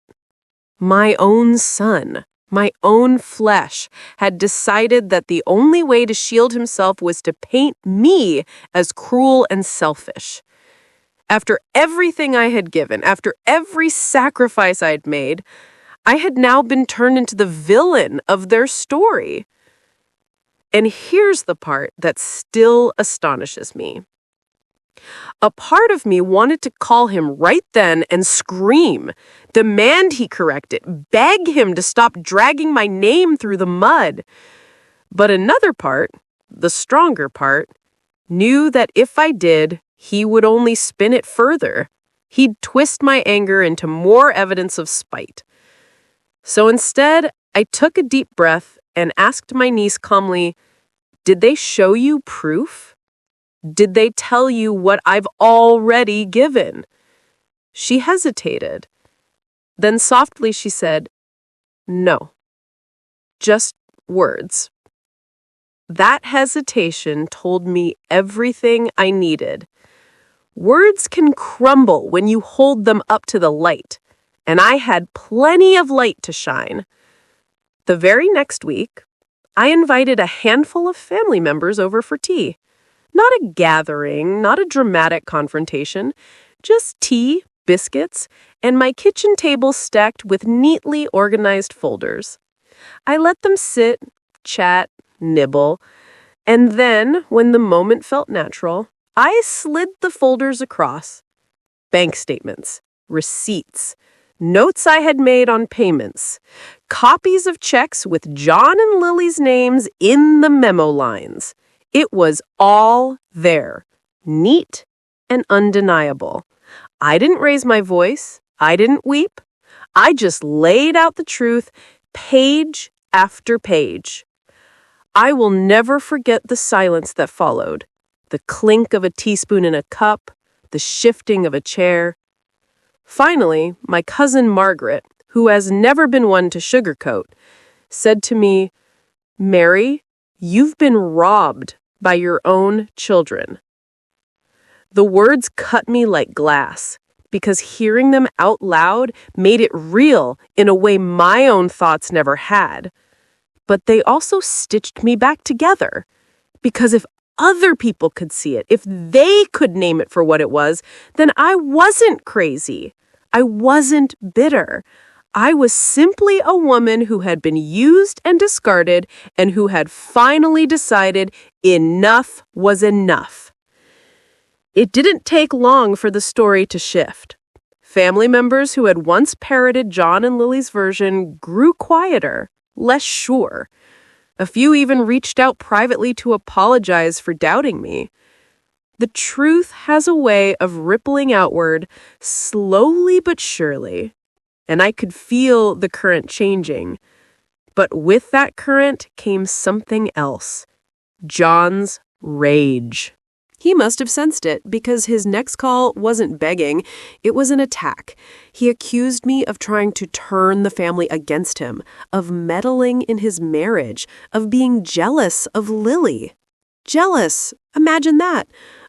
My own son, my own flesh, had decided that the only way to shield himself was to paint me as cruel and selfish. After everything I had given, after every sacrifice I'd made, I had now been turned into the villain of their story. And here's the part that still astonishes me. A part of me wanted to call him right then and scream, demand he correct it, beg him to stop dragging my name through the mud. But another part, the stronger part, knew that if I did, he would only spin it further. He'd twist my anger into more evidence of spite. So instead, I took a deep breath and asked my niece calmly, "Did they show you proof? Did they tell you what I've already given?" She hesitated. Then softly she said, "No. Just words." That hesitation told me everything I needed. Words can crumble when you hold them up to the light, and I had plenty of light to shine. The very next week, I invited a handful of family members over for tea. Not a gathering, not a dramatic confrontation, just tea, biscuits, and my kitchen table stacked with neatly organized folders. I let them sit, chat, nibble, and then, when the moment felt natural, I slid the folders across. Bank statements, receipts, notes I had made on payments, copies of checks with John and Lily's names in the memo lines. It was all there, neat and undeniable. I didn't raise my voice. I didn't weep. I just laid out the truth, page after page. I will never forget the silence that followed, the clink of a teaspoon in a cup, the shifting of a chair. Finally, my cousin Margaret, who has never been one to sugarcoat, said to me, "Mary, you've been robbed by your own children." The words cut me like glass, because hearing them out loud made it real in a way my own thoughts never had. But they also stitched me back together, because if other people could see it, if they could name it for what it was, then I wasn't crazy. I wasn't bitter. I was simply a woman who had been used and discarded and who had finally decided enough was enough. It didn't take long for the story to shift. Family members who had once parroted John and Lily's version grew quieter, less sure. A few even reached out privately to apologize for doubting me. The truth has a way of rippling outward, slowly but surely, and I could feel the current changing. But with that current came something else. John's rage. He must have sensed it, because his next call wasn't begging, it was an attack. He accused me of trying to turn the family against him, of meddling in his marriage, of being jealous of Lily. Jealous, imagine that.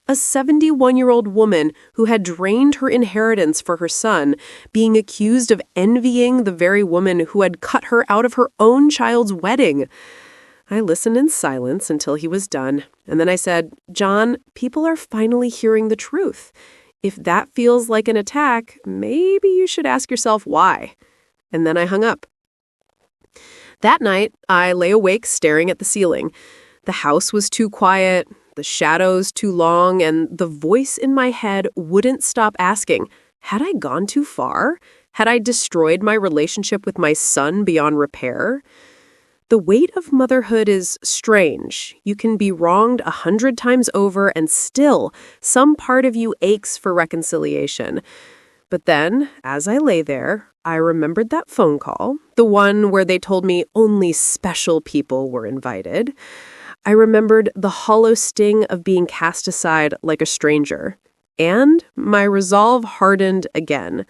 A 71-year-old woman who had drained her inheritance for her son, being accused of envying the very woman who had cut her out of her own child's wedding. I listened in silence until he was done, and then I said, "John, people are finally hearing the truth. If that feels like an attack, maybe you should ask yourself why." And then I hung up. That night, I lay awake staring at the ceiling. The house was too quiet, the shadows too long, and the voice in my head wouldn't stop asking, had I gone too far? Had I destroyed my relationship with my son beyond repair? The weight of motherhood is strange. You can be wronged 100 times over and still some part of you aches for reconciliation. But then, as I lay there, I remembered that phone call, the one where they told me only special people were invited. I remembered the hollow sting of being cast aside like a stranger. And my resolve hardened again.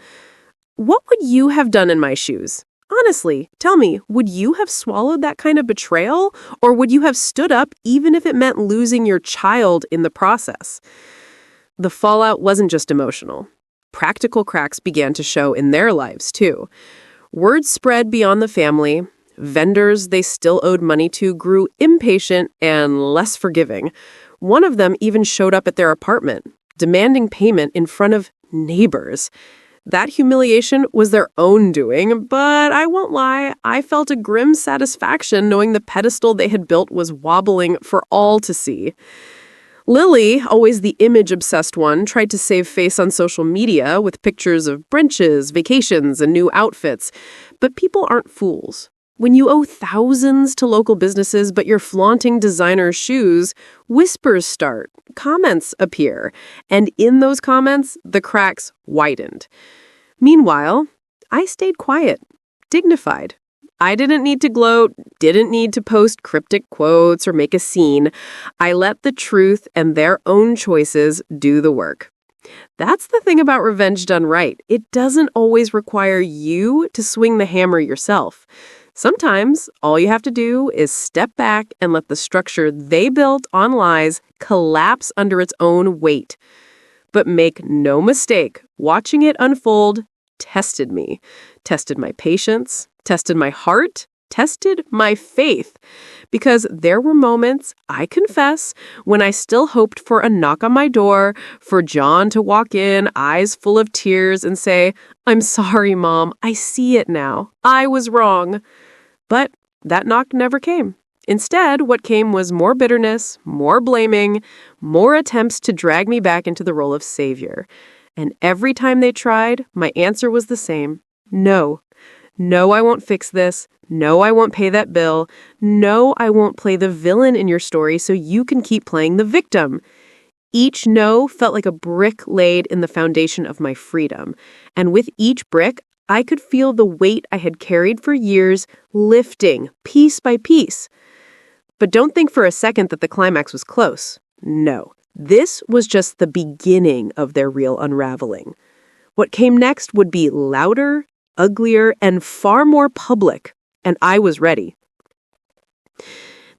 What would you have done in my shoes? Honestly, tell me, would you have swallowed that kind of betrayal? Or would you have stood up even if it meant losing your child in the process? The fallout wasn't just emotional. Practical cracks began to show in their lives, too. Word spread beyond the family. Vendors they still owed money to grew impatient and less forgiving. One of them even showed up at their apartment, demanding payment in front of neighbors. That humiliation was their own doing, but I won't lie, I felt a grim satisfaction knowing the pedestal they had built was wobbling for all to see. Lily, always the image-obsessed one, tried to save face on social media with pictures of brunches, vacations, and new outfits. But people aren't fools. When you owe thousands to local businesses but you're flaunting designer shoes, whispers start, comments appear, and in those comments, the cracks widened. Meanwhile, I stayed quiet, dignified. I didn't need to gloat, didn't need to post cryptic quotes or make a scene. I let the truth and their own choices do the work. That's the thing about revenge done right. It doesn't always require you to swing the hammer yourself. Sometimes all you have to do is step back and let the structure they built on lies collapse under its own weight. But make no mistake, watching it unfold tested me, tested my patience, tested my heart, tested my faith. Because there were moments, I confess, when I still hoped for a knock on my door, for John to walk in, eyes full of tears, and say, "I'm sorry, Mom, I see it now. I was wrong." But that knock never came. Instead, what came was more bitterness, more blaming, more attempts to drag me back into the role of savior. And every time they tried, my answer was the same. No. No, I won't fix this. No, I won't pay that bill. No, I won't play the villain in your story so you can keep playing the victim. Each no felt like a brick laid in the foundation of my freedom. And with each brick, I could feel the weight I had carried for years lifting piece by piece. But don't think for a second that the climax was close. No, this was just the beginning of their real unraveling. What came next would be louder, uglier, and far more public, and I was ready.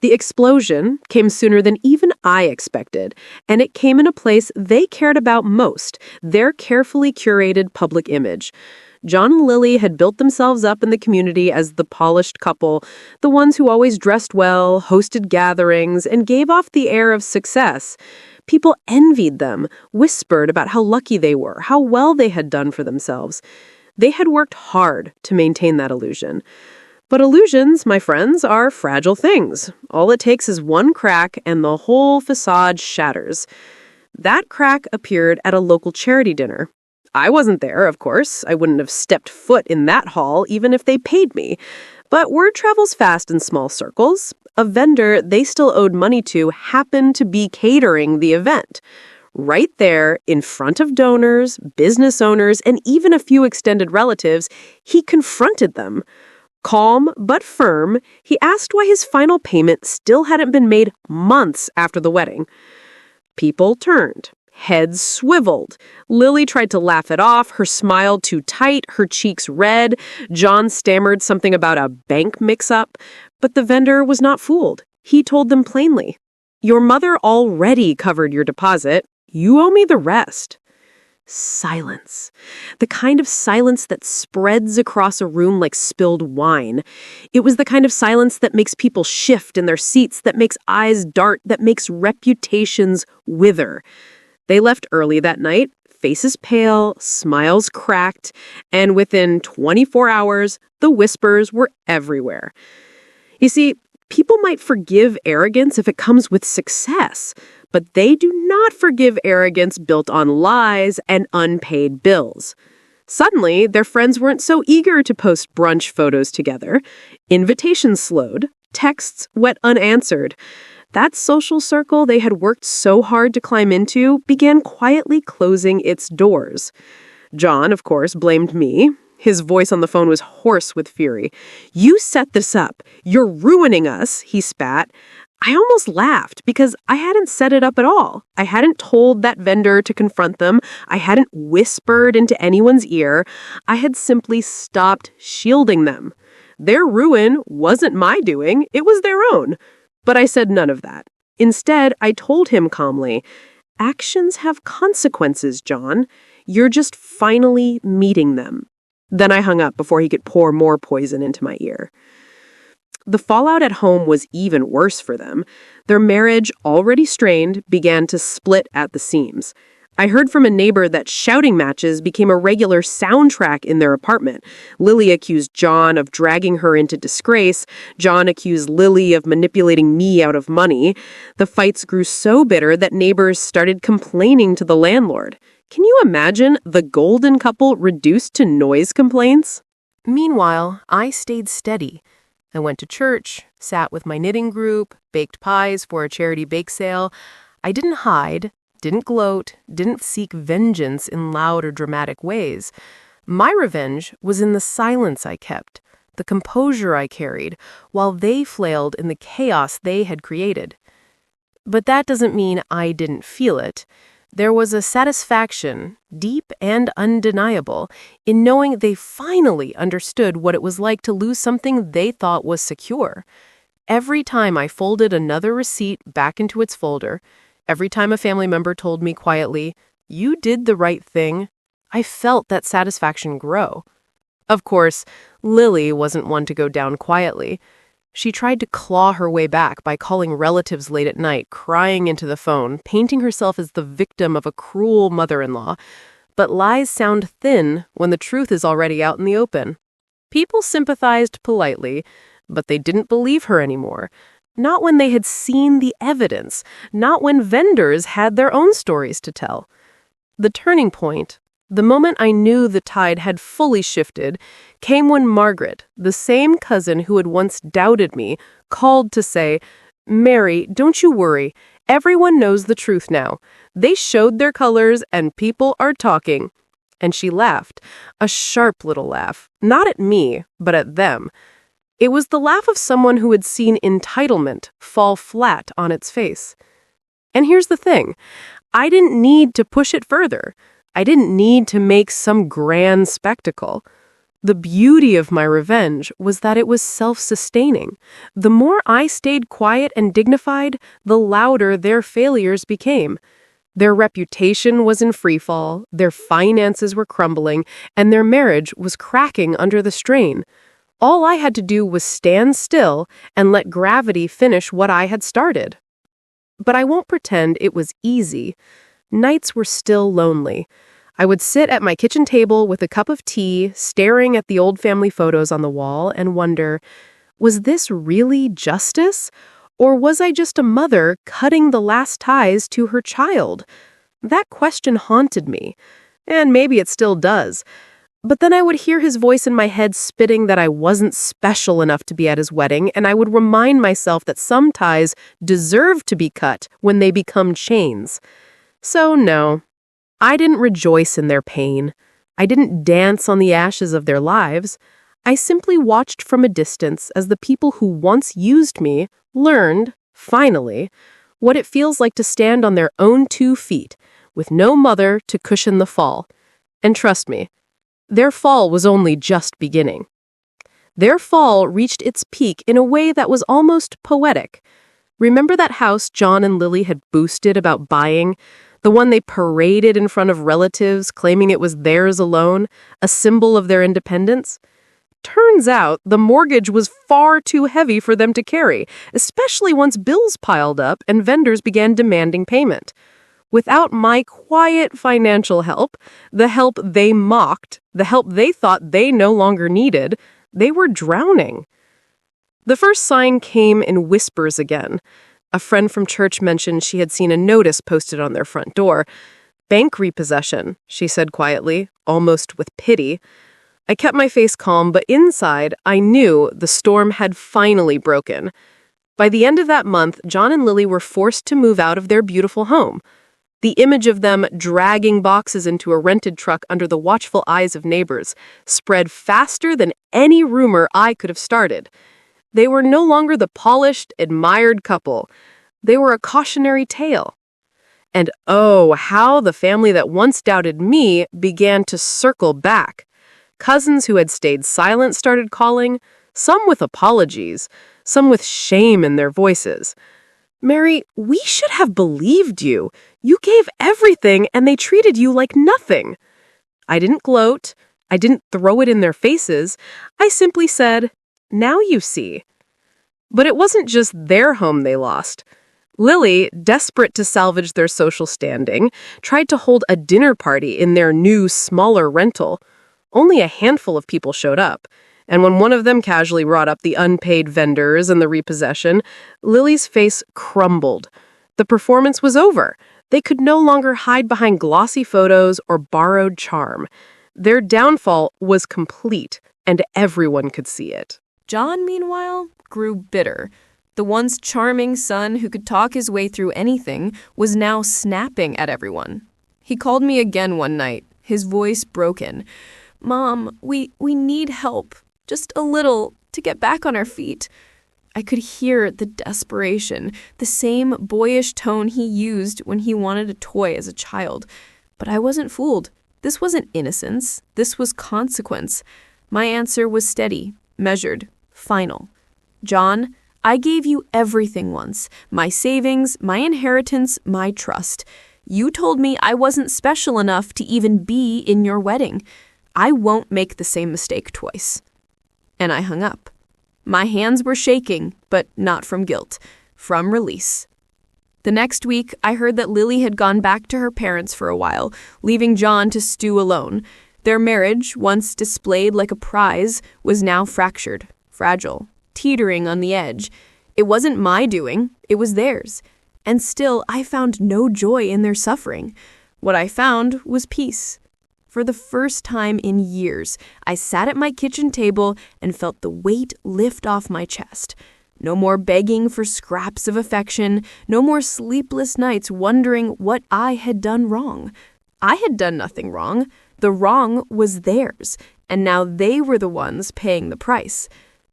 The explosion came sooner than even I expected, and it came in a place they cared about most, their carefully curated public image. John and Lily had built themselves up in the community as the polished couple, the ones who always dressed well, hosted gatherings, and gave off the air of success. People envied them, whispered about how lucky they were, how well they had done for themselves. They had worked hard to maintain that illusion. But illusions, my friends, are fragile things. All it takes is one crack and the whole facade shatters. That crack appeared at a local charity dinner. I wasn't there, of course. I wouldn't have stepped foot in that hall even if they paid me. But word travels fast in small circles. A vendor they still owed money to happened to be catering the event. Right there, in front of donors, business owners, and even a few extended relatives, he confronted them. Calm but firm, he asked why his final payment still hadn't been made months after the wedding. People turned. Heads swiveled. Lily tried to laugh it off, her smile too tight, her cheeks red. John stammered something about a bank mix-up. But the vendor was not fooled. He told them plainly, "Your mother already covered your deposit. You owe me the rest." Silence. The kind of silence that spreads across a room like spilled wine. It was the kind of silence that makes people shift in their seats, that makes eyes dart, that makes reputations wither. They left early that night, faces pale, smiles cracked, and within 24 hours, the whispers were everywhere. You see, people might forgive arrogance if it comes with success, but they do not forgive arrogance built on lies and unpaid bills. Suddenly, their friends weren't so eager to post brunch photos together. Invitations slowed. Texts went unanswered. That social circle they had worked so hard to climb into began quietly closing its doors. John, of course, blamed me. His voice on the phone was hoarse with fury. "You set this up. You're ruining us," he spat. I almost laughed because I hadn't set it up at all. I hadn't told that vendor to confront them. I hadn't whispered into anyone's ear. I had simply stopped shielding them. Their ruin wasn't my doing. It was their own. But I said none of that. Instead, I told him calmly, "Actions have consequences, John. You're just finally meeting them." Then I hung up before he could pour more poison into my ear. The fallout at home was even worse for them. Their marriage, already strained, began to split at the seams. I heard from a neighbor that shouting matches became a regular soundtrack in their apartment. Lily accused John of dragging her into disgrace. John accused Lily of manipulating me out of money. The fights grew so bitter that neighbors started complaining to the landlord. Can you imagine the golden couple reduced to noise complaints? Meanwhile, I stayed steady. I went to church, sat with my knitting group, baked pies for a charity bake sale. I didn't hide, didn't gloat, didn't seek vengeance in loud or dramatic ways. My revenge was in the silence I kept, the composure I carried, while they flailed in the chaos they had created. But that doesn't mean I didn't feel it. There was a satisfaction, deep and undeniable, in knowing they finally understood what it was like to lose something they thought was secure. Every time I folded another receipt back into its folder, every time a family member told me quietly, "You did the right thing," I felt that satisfaction grow. Of course, Lily wasn't one to go down quietly. She tried to claw her way back by calling relatives late at night, crying into the phone, painting herself as the victim of a cruel mother-in-law. But lies sound thin when the truth is already out in the open. People sympathized politely, but they didn't believe her anymore. Not when they had seen the evidence, not when vendors had their own stories to tell. The turning point, the moment I knew the tide had fully shifted, came when Margaret, the same cousin who had once doubted me, called to say, "Mary, don't you worry. Everyone knows the truth now. They showed their colors and people are talking." And she laughed, a sharp little laugh, not at me, but at them. It was the laugh of someone who had seen entitlement fall flat on its face. And here's the thing. I didn't need to push it further. I didn't need to make some grand spectacle. The beauty of my revenge was that it was self-sustaining. The more I stayed quiet and dignified, the louder their failures became. Their reputation was in freefall, their finances were crumbling, and their marriage was cracking under the strain. All I had to do was stand still and let gravity finish what I had started. But I won't pretend it was easy. Nights were still lonely. I would sit at my kitchen table with a cup of tea, staring at the old family photos on the wall, and wonder, was this really justice? Or was I just a mother cutting the last ties to her child? That question haunted me, and maybe it still does. But then I would hear his voice in my head spitting that I wasn't special enough to be at his wedding, and I would remind myself that some ties deserve to be cut when they become chains. So no, I didn't rejoice in their pain. I didn't dance on the ashes of their lives. I simply watched from a distance as the people who once used me learned, finally, what it feels like to stand on their own 2 feet, with no mother to cushion the fall. And trust me, their fall was only just beginning. Their fall reached its peak in a way that was almost poetic. Remember that house John and Lily had boasted about buying? The one they paraded in front of relatives, claiming it was theirs alone, a symbol of their independence? Turns out the mortgage was far too heavy for them to carry, especially once bills piled up and vendors began demanding payment. Without my quiet financial help, the help they mocked, the help they thought they no longer needed, they were drowning. The first sign came in whispers again. A friend from church mentioned she had seen a notice posted on their front door. Bank repossession, she said quietly, almost with pity. I kept my face calm, but inside, I knew the storm had finally broken. By the end of that month, John and Lily were forced to move out of their beautiful home. The image of them dragging boxes into a rented truck under the watchful eyes of neighbors spread faster than any rumor I could have started. They were no longer the polished, admired couple. They were a cautionary tale. And oh, how the family that once doubted me began to circle back. Cousins who had stayed silent started calling, some with apologies, some with shame in their voices. Mary, we should have believed you. You gave everything and they treated you like nothing. I didn't gloat. I didn't throw it in their faces. I simply said, now you see. But it wasn't just their home they lost. Lily, desperate to salvage their social standing, tried to hold a dinner party in their new, smaller rental. Only a handful of people showed up, and when one of them casually brought up the unpaid vendors and the repossession, Lily's face crumbled. The performance was over. They could no longer hide behind glossy photos or borrowed charm. Their downfall was complete, and everyone could see it. John, meanwhile, grew bitter. The once charming son who could talk his way through anything was now snapping at everyone. He called me again one night, his voice broken. "Mom, we need help, just a little, to get back on our feet." I could hear the desperation, the same boyish tone he used when he wanted a toy as a child. But I wasn't fooled. This wasn't innocence. This was consequence. My answer was steady, measured, final. "John, I gave you everything once. My savings, my inheritance, my trust. You told me I wasn't special enough to even be in your wedding. I won't make the same mistake twice." And I hung up. My hands were shaking, but not from guilt, from release. The next week, I heard that Lily had gone back to her parents for a while, leaving John to stew alone. Their marriage, once displayed like a prize, was now fractured, fragile, teetering on the edge. It wasn't my doing, it was theirs. And still, I found no joy in their suffering. What I found was peace. For the first time in years, I sat at my kitchen table and felt the weight lift off my chest. No more begging for scraps of affection, no more sleepless nights wondering what I had done wrong. I had done nothing wrong. The wrong was theirs, and now they were the ones paying the price.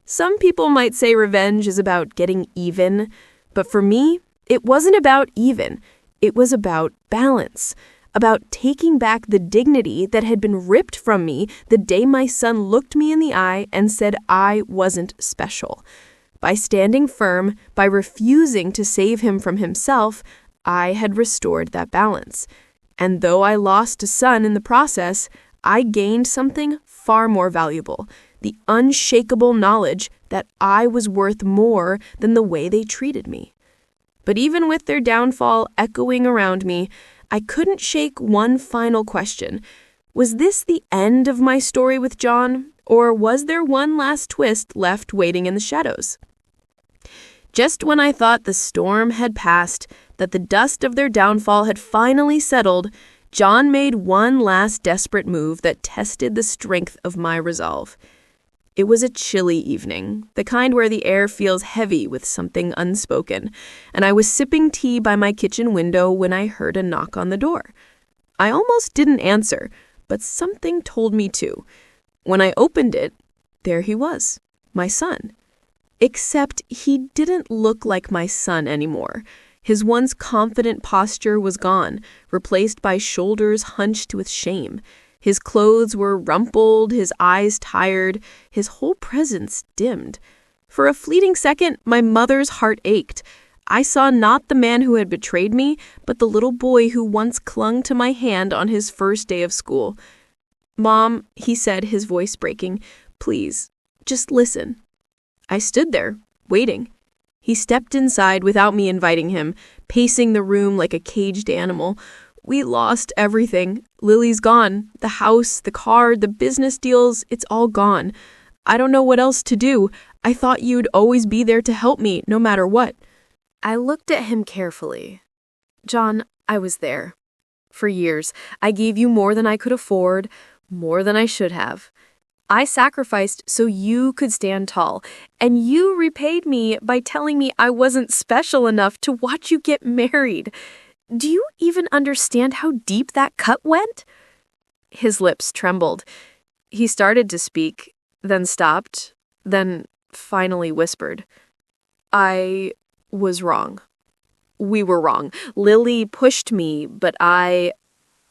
Some people might say revenge is about getting even, but for me, it wasn't about even. It was about balance, about taking back the dignity that had been ripped from me the day my son looked me in the eye and said I wasn't special. By standing firm, by refusing to save him from himself, I had restored that balance. And though I lost a son in the process, I gained something far more valuable, the unshakable knowledge that I was worth more than the way they treated me. But even with their downfall echoing around me, I couldn't shake one final question. Was this the end of my story with John, or was there one last twist left waiting in the shadows? Just when I thought the storm had passed, that the dust of their downfall had finally settled, John made one last desperate move that tested the strength of my resolve. It was a chilly evening, the kind where the air feels heavy with something unspoken, and I was sipping tea by my kitchen window when I heard a knock on the door. I almost didn't answer, but something told me to. When I opened it, there he was, my son. Except he didn't look like my son anymore. His once confident posture was gone, replaced by shoulders hunched with shame. His clothes were rumpled, his eyes tired, his whole presence dimmed. For a fleeting second, my mother's heart ached. I saw not the man who had betrayed me, but the little boy who once clung to my hand on his first day of school. "Mom," he said, his voice breaking, "please, just listen." I stood there, waiting. He stepped inside without me inviting him, pacing the room like a caged animal. "We lost everything. Lily's gone. The house, the car, the business deals, it's all gone. I don't know what else to do. I thought you'd always be there to help me, no matter what." I looked at him carefully. "John, I was there. For years, I gave you more than I could afford, more than I should have. I sacrificed so you could stand tall, and you repaid me by telling me I wasn't special enough to watch you get married. Do you even understand how deep that cut went?" His lips trembled. He started to speak, then stopped, then finally whispered, "I was wrong. We were wrong. Lily pushed me, but I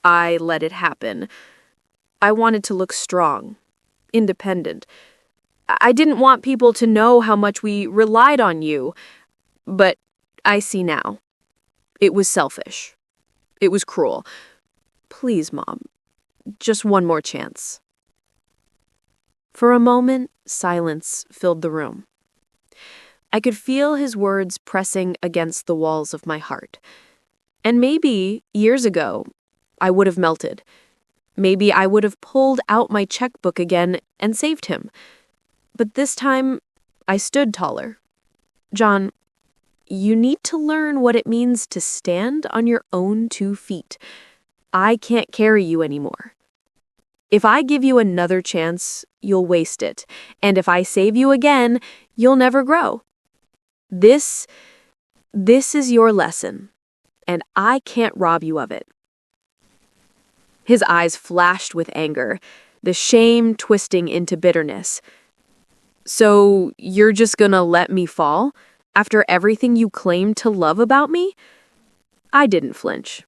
let it happen. I wanted to look strong, independent. I didn't want people to know how much we relied on you, but I see now. It was selfish. It was cruel. Please, Mom, just one more chance." For a moment, silence filled the room. I could feel his words pressing against the walls of my heart. And maybe, years ago, I would have melted. Maybe I would have pulled out my checkbook again and saved him. But this time, I stood taller. "John, you need to learn what it means to stand on your own 2 feet. I can't carry you anymore. If I give you another chance, you'll waste it. And if I save you again, you'll never grow. This is your lesson, and I can't rob you of it." His eyes flashed with anger, the shame twisting into bitterness. "So you're just gonna let me fall after everything you claimed to love about me?" I didn't flinch.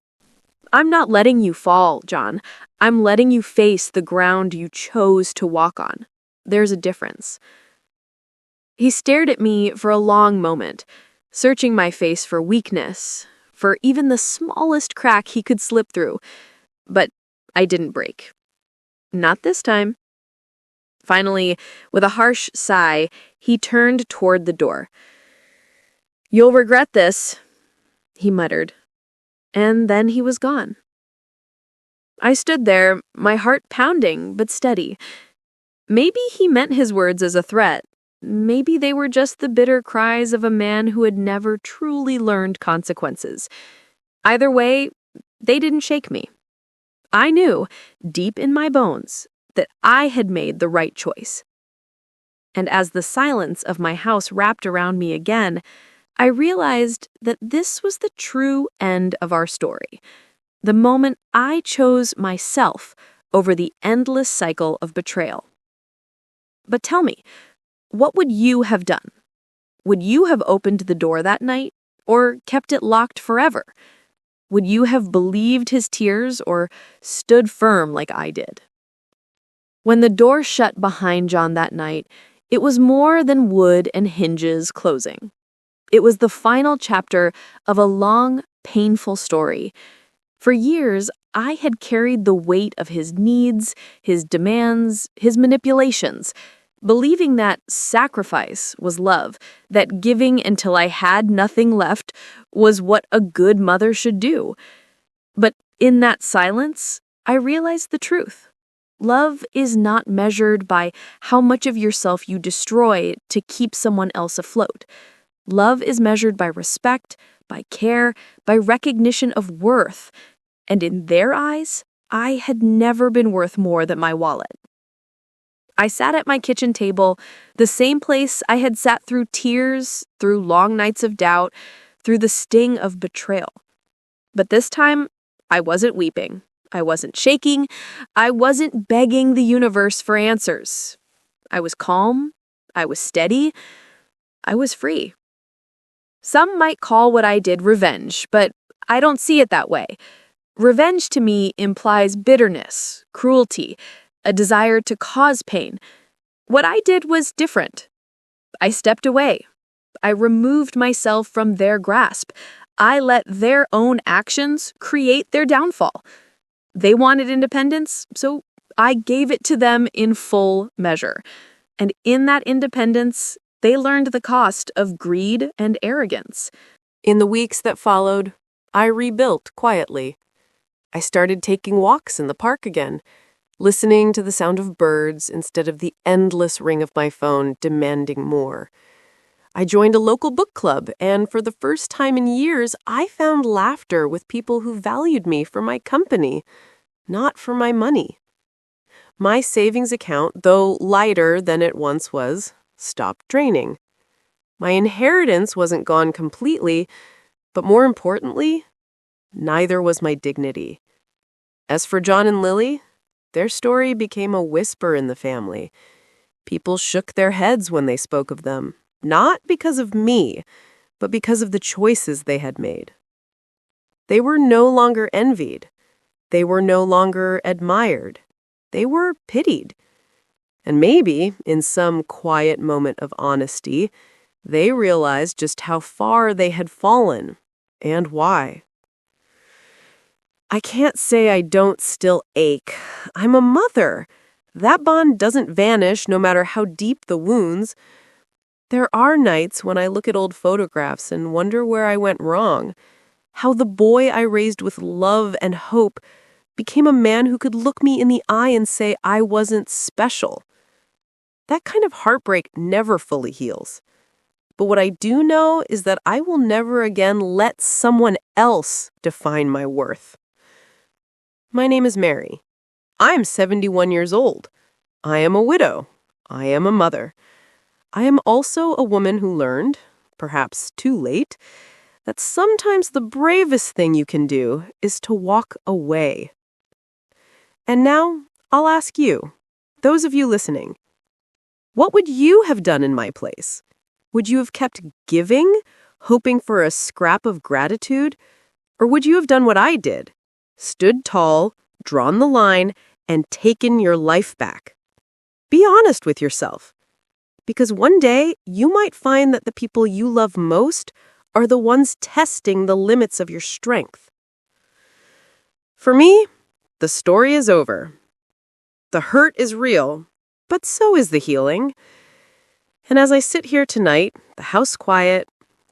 "I'm not letting you fall, John. I'm letting you face the ground you chose to walk on. There's a difference." He stared at me for a long moment, searching my face for weakness, for even the smallest crack he could slip through. But I didn't break. Not this time. Finally, with a harsh sigh, he turned toward the door. "You'll regret this," he muttered. And then he was gone. I stood there, my heart pounding but steady. Maybe he meant his words as a threat. Maybe they were just the bitter cries of a man who had never truly learned consequences. Either way, they didn't shake me. I knew, deep in my bones, that I had made the right choice. And as the silence of my house wrapped around me again, I realized that this was the true end of our story. The moment I chose myself over the endless cycle of betrayal. But tell me, what would you have done? Would you have opened the door that night, or kept it locked forever? Would you have believed his tears, or stood firm like I did? When the door shut behind John that night, it was more than wood and hinges closing. It was the final chapter of a long, painful story. For years, I had carried the weight of his needs, his demands, his manipulations, believing that sacrifice was love, that giving until I had nothing left was what a good mother should do. But in that silence, I realized the truth. Love is not measured by how much of yourself you destroy to keep someone else afloat. Love is measured by respect, by care, by recognition of worth. And in their eyes, I had never been worth more than my wallet. I sat at my kitchen table, the same place I had sat through tears, through long nights of doubt, through the sting of betrayal. But this time, I wasn't weeping. I wasn't shaking. I wasn't begging the universe for answers. I was calm. I was steady. I was free. Some might call what I did revenge, but I don't see it that way. Revenge to me implies bitterness, cruelty, a desire to cause pain. What I did was different. I stepped away. I removed myself from their grasp. I let their own actions create their downfall. They wanted independence, so I gave it to them in full measure. And in that independence, they learned the cost of greed and arrogance. In the weeks that followed, I rebuilt quietly. I started taking walks in the park again, listening to the sound of birds instead of the endless ring of my phone demanding more. I joined a local book club, and for the first time in years, I found laughter with people who valued me for my company, not for my money. My savings account, though lighter than it once was, stopped draining. My inheritance wasn't gone completely, but more importantly, neither was my dignity. As for John and Lily, their story became a whisper in the family. People shook their heads when they spoke of them, not because of me, but because of the choices they had made. They were no longer envied. They were no longer admired. They were pitied. And maybe, in some quiet moment of honesty, they realized just how far they had fallen and why. I can't say I don't still ache. I'm a mother. That bond doesn't vanish no matter how deep the wounds. There are nights when I look at old photographs and wonder where I went wrong, how the boy I raised with love and hope became a man who could look me in the eye and say I wasn't special. That kind of heartbreak never fully heals. But what I do know is that I will never again let someone else define my worth. My name is Mary. I'm 71 years old. I am a widow. I am a mother. I am also a woman who learned, perhaps too late, that sometimes the bravest thing you can do is to walk away. And now, I'll ask you, those of you listening, what would you have done in my place? Would you have kept giving, hoping for a scrap of gratitude? Or would you have done what I did? Stood tall, drawn the line, and taken your life back? Be honest with yourself. Because one day, you might find that the people you love most are the ones testing the limits of your strength. For me, the story is over. The hurt is real, but so is the healing. And as I sit here tonight, the house quiet,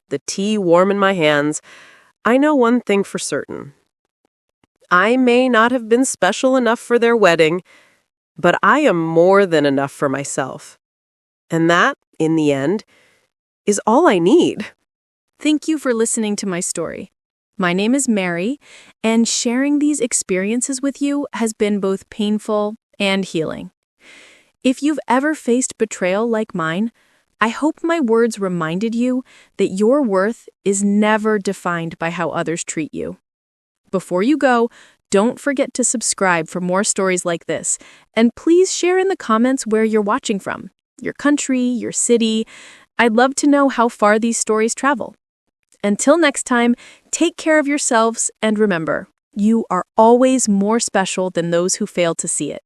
the tea warm in my hands, I know one thing for certain. I may not have been special enough for their wedding, but I am more than enough for myself. And that, in the end, is all I need. Thank you for listening to my story. My name is Mary, and sharing these experiences with you has been both painful and healing. If you've ever faced betrayal like mine, I hope my words reminded you that your worth is never defined by how others treat you. Before you go, don't forget to subscribe for more stories like this, and please share in the comments where you're watching from, your country, your city. I'd love to know how far these stories travel. Until next time, take care of yourselves and remember, you are always more special than those who fail to see it.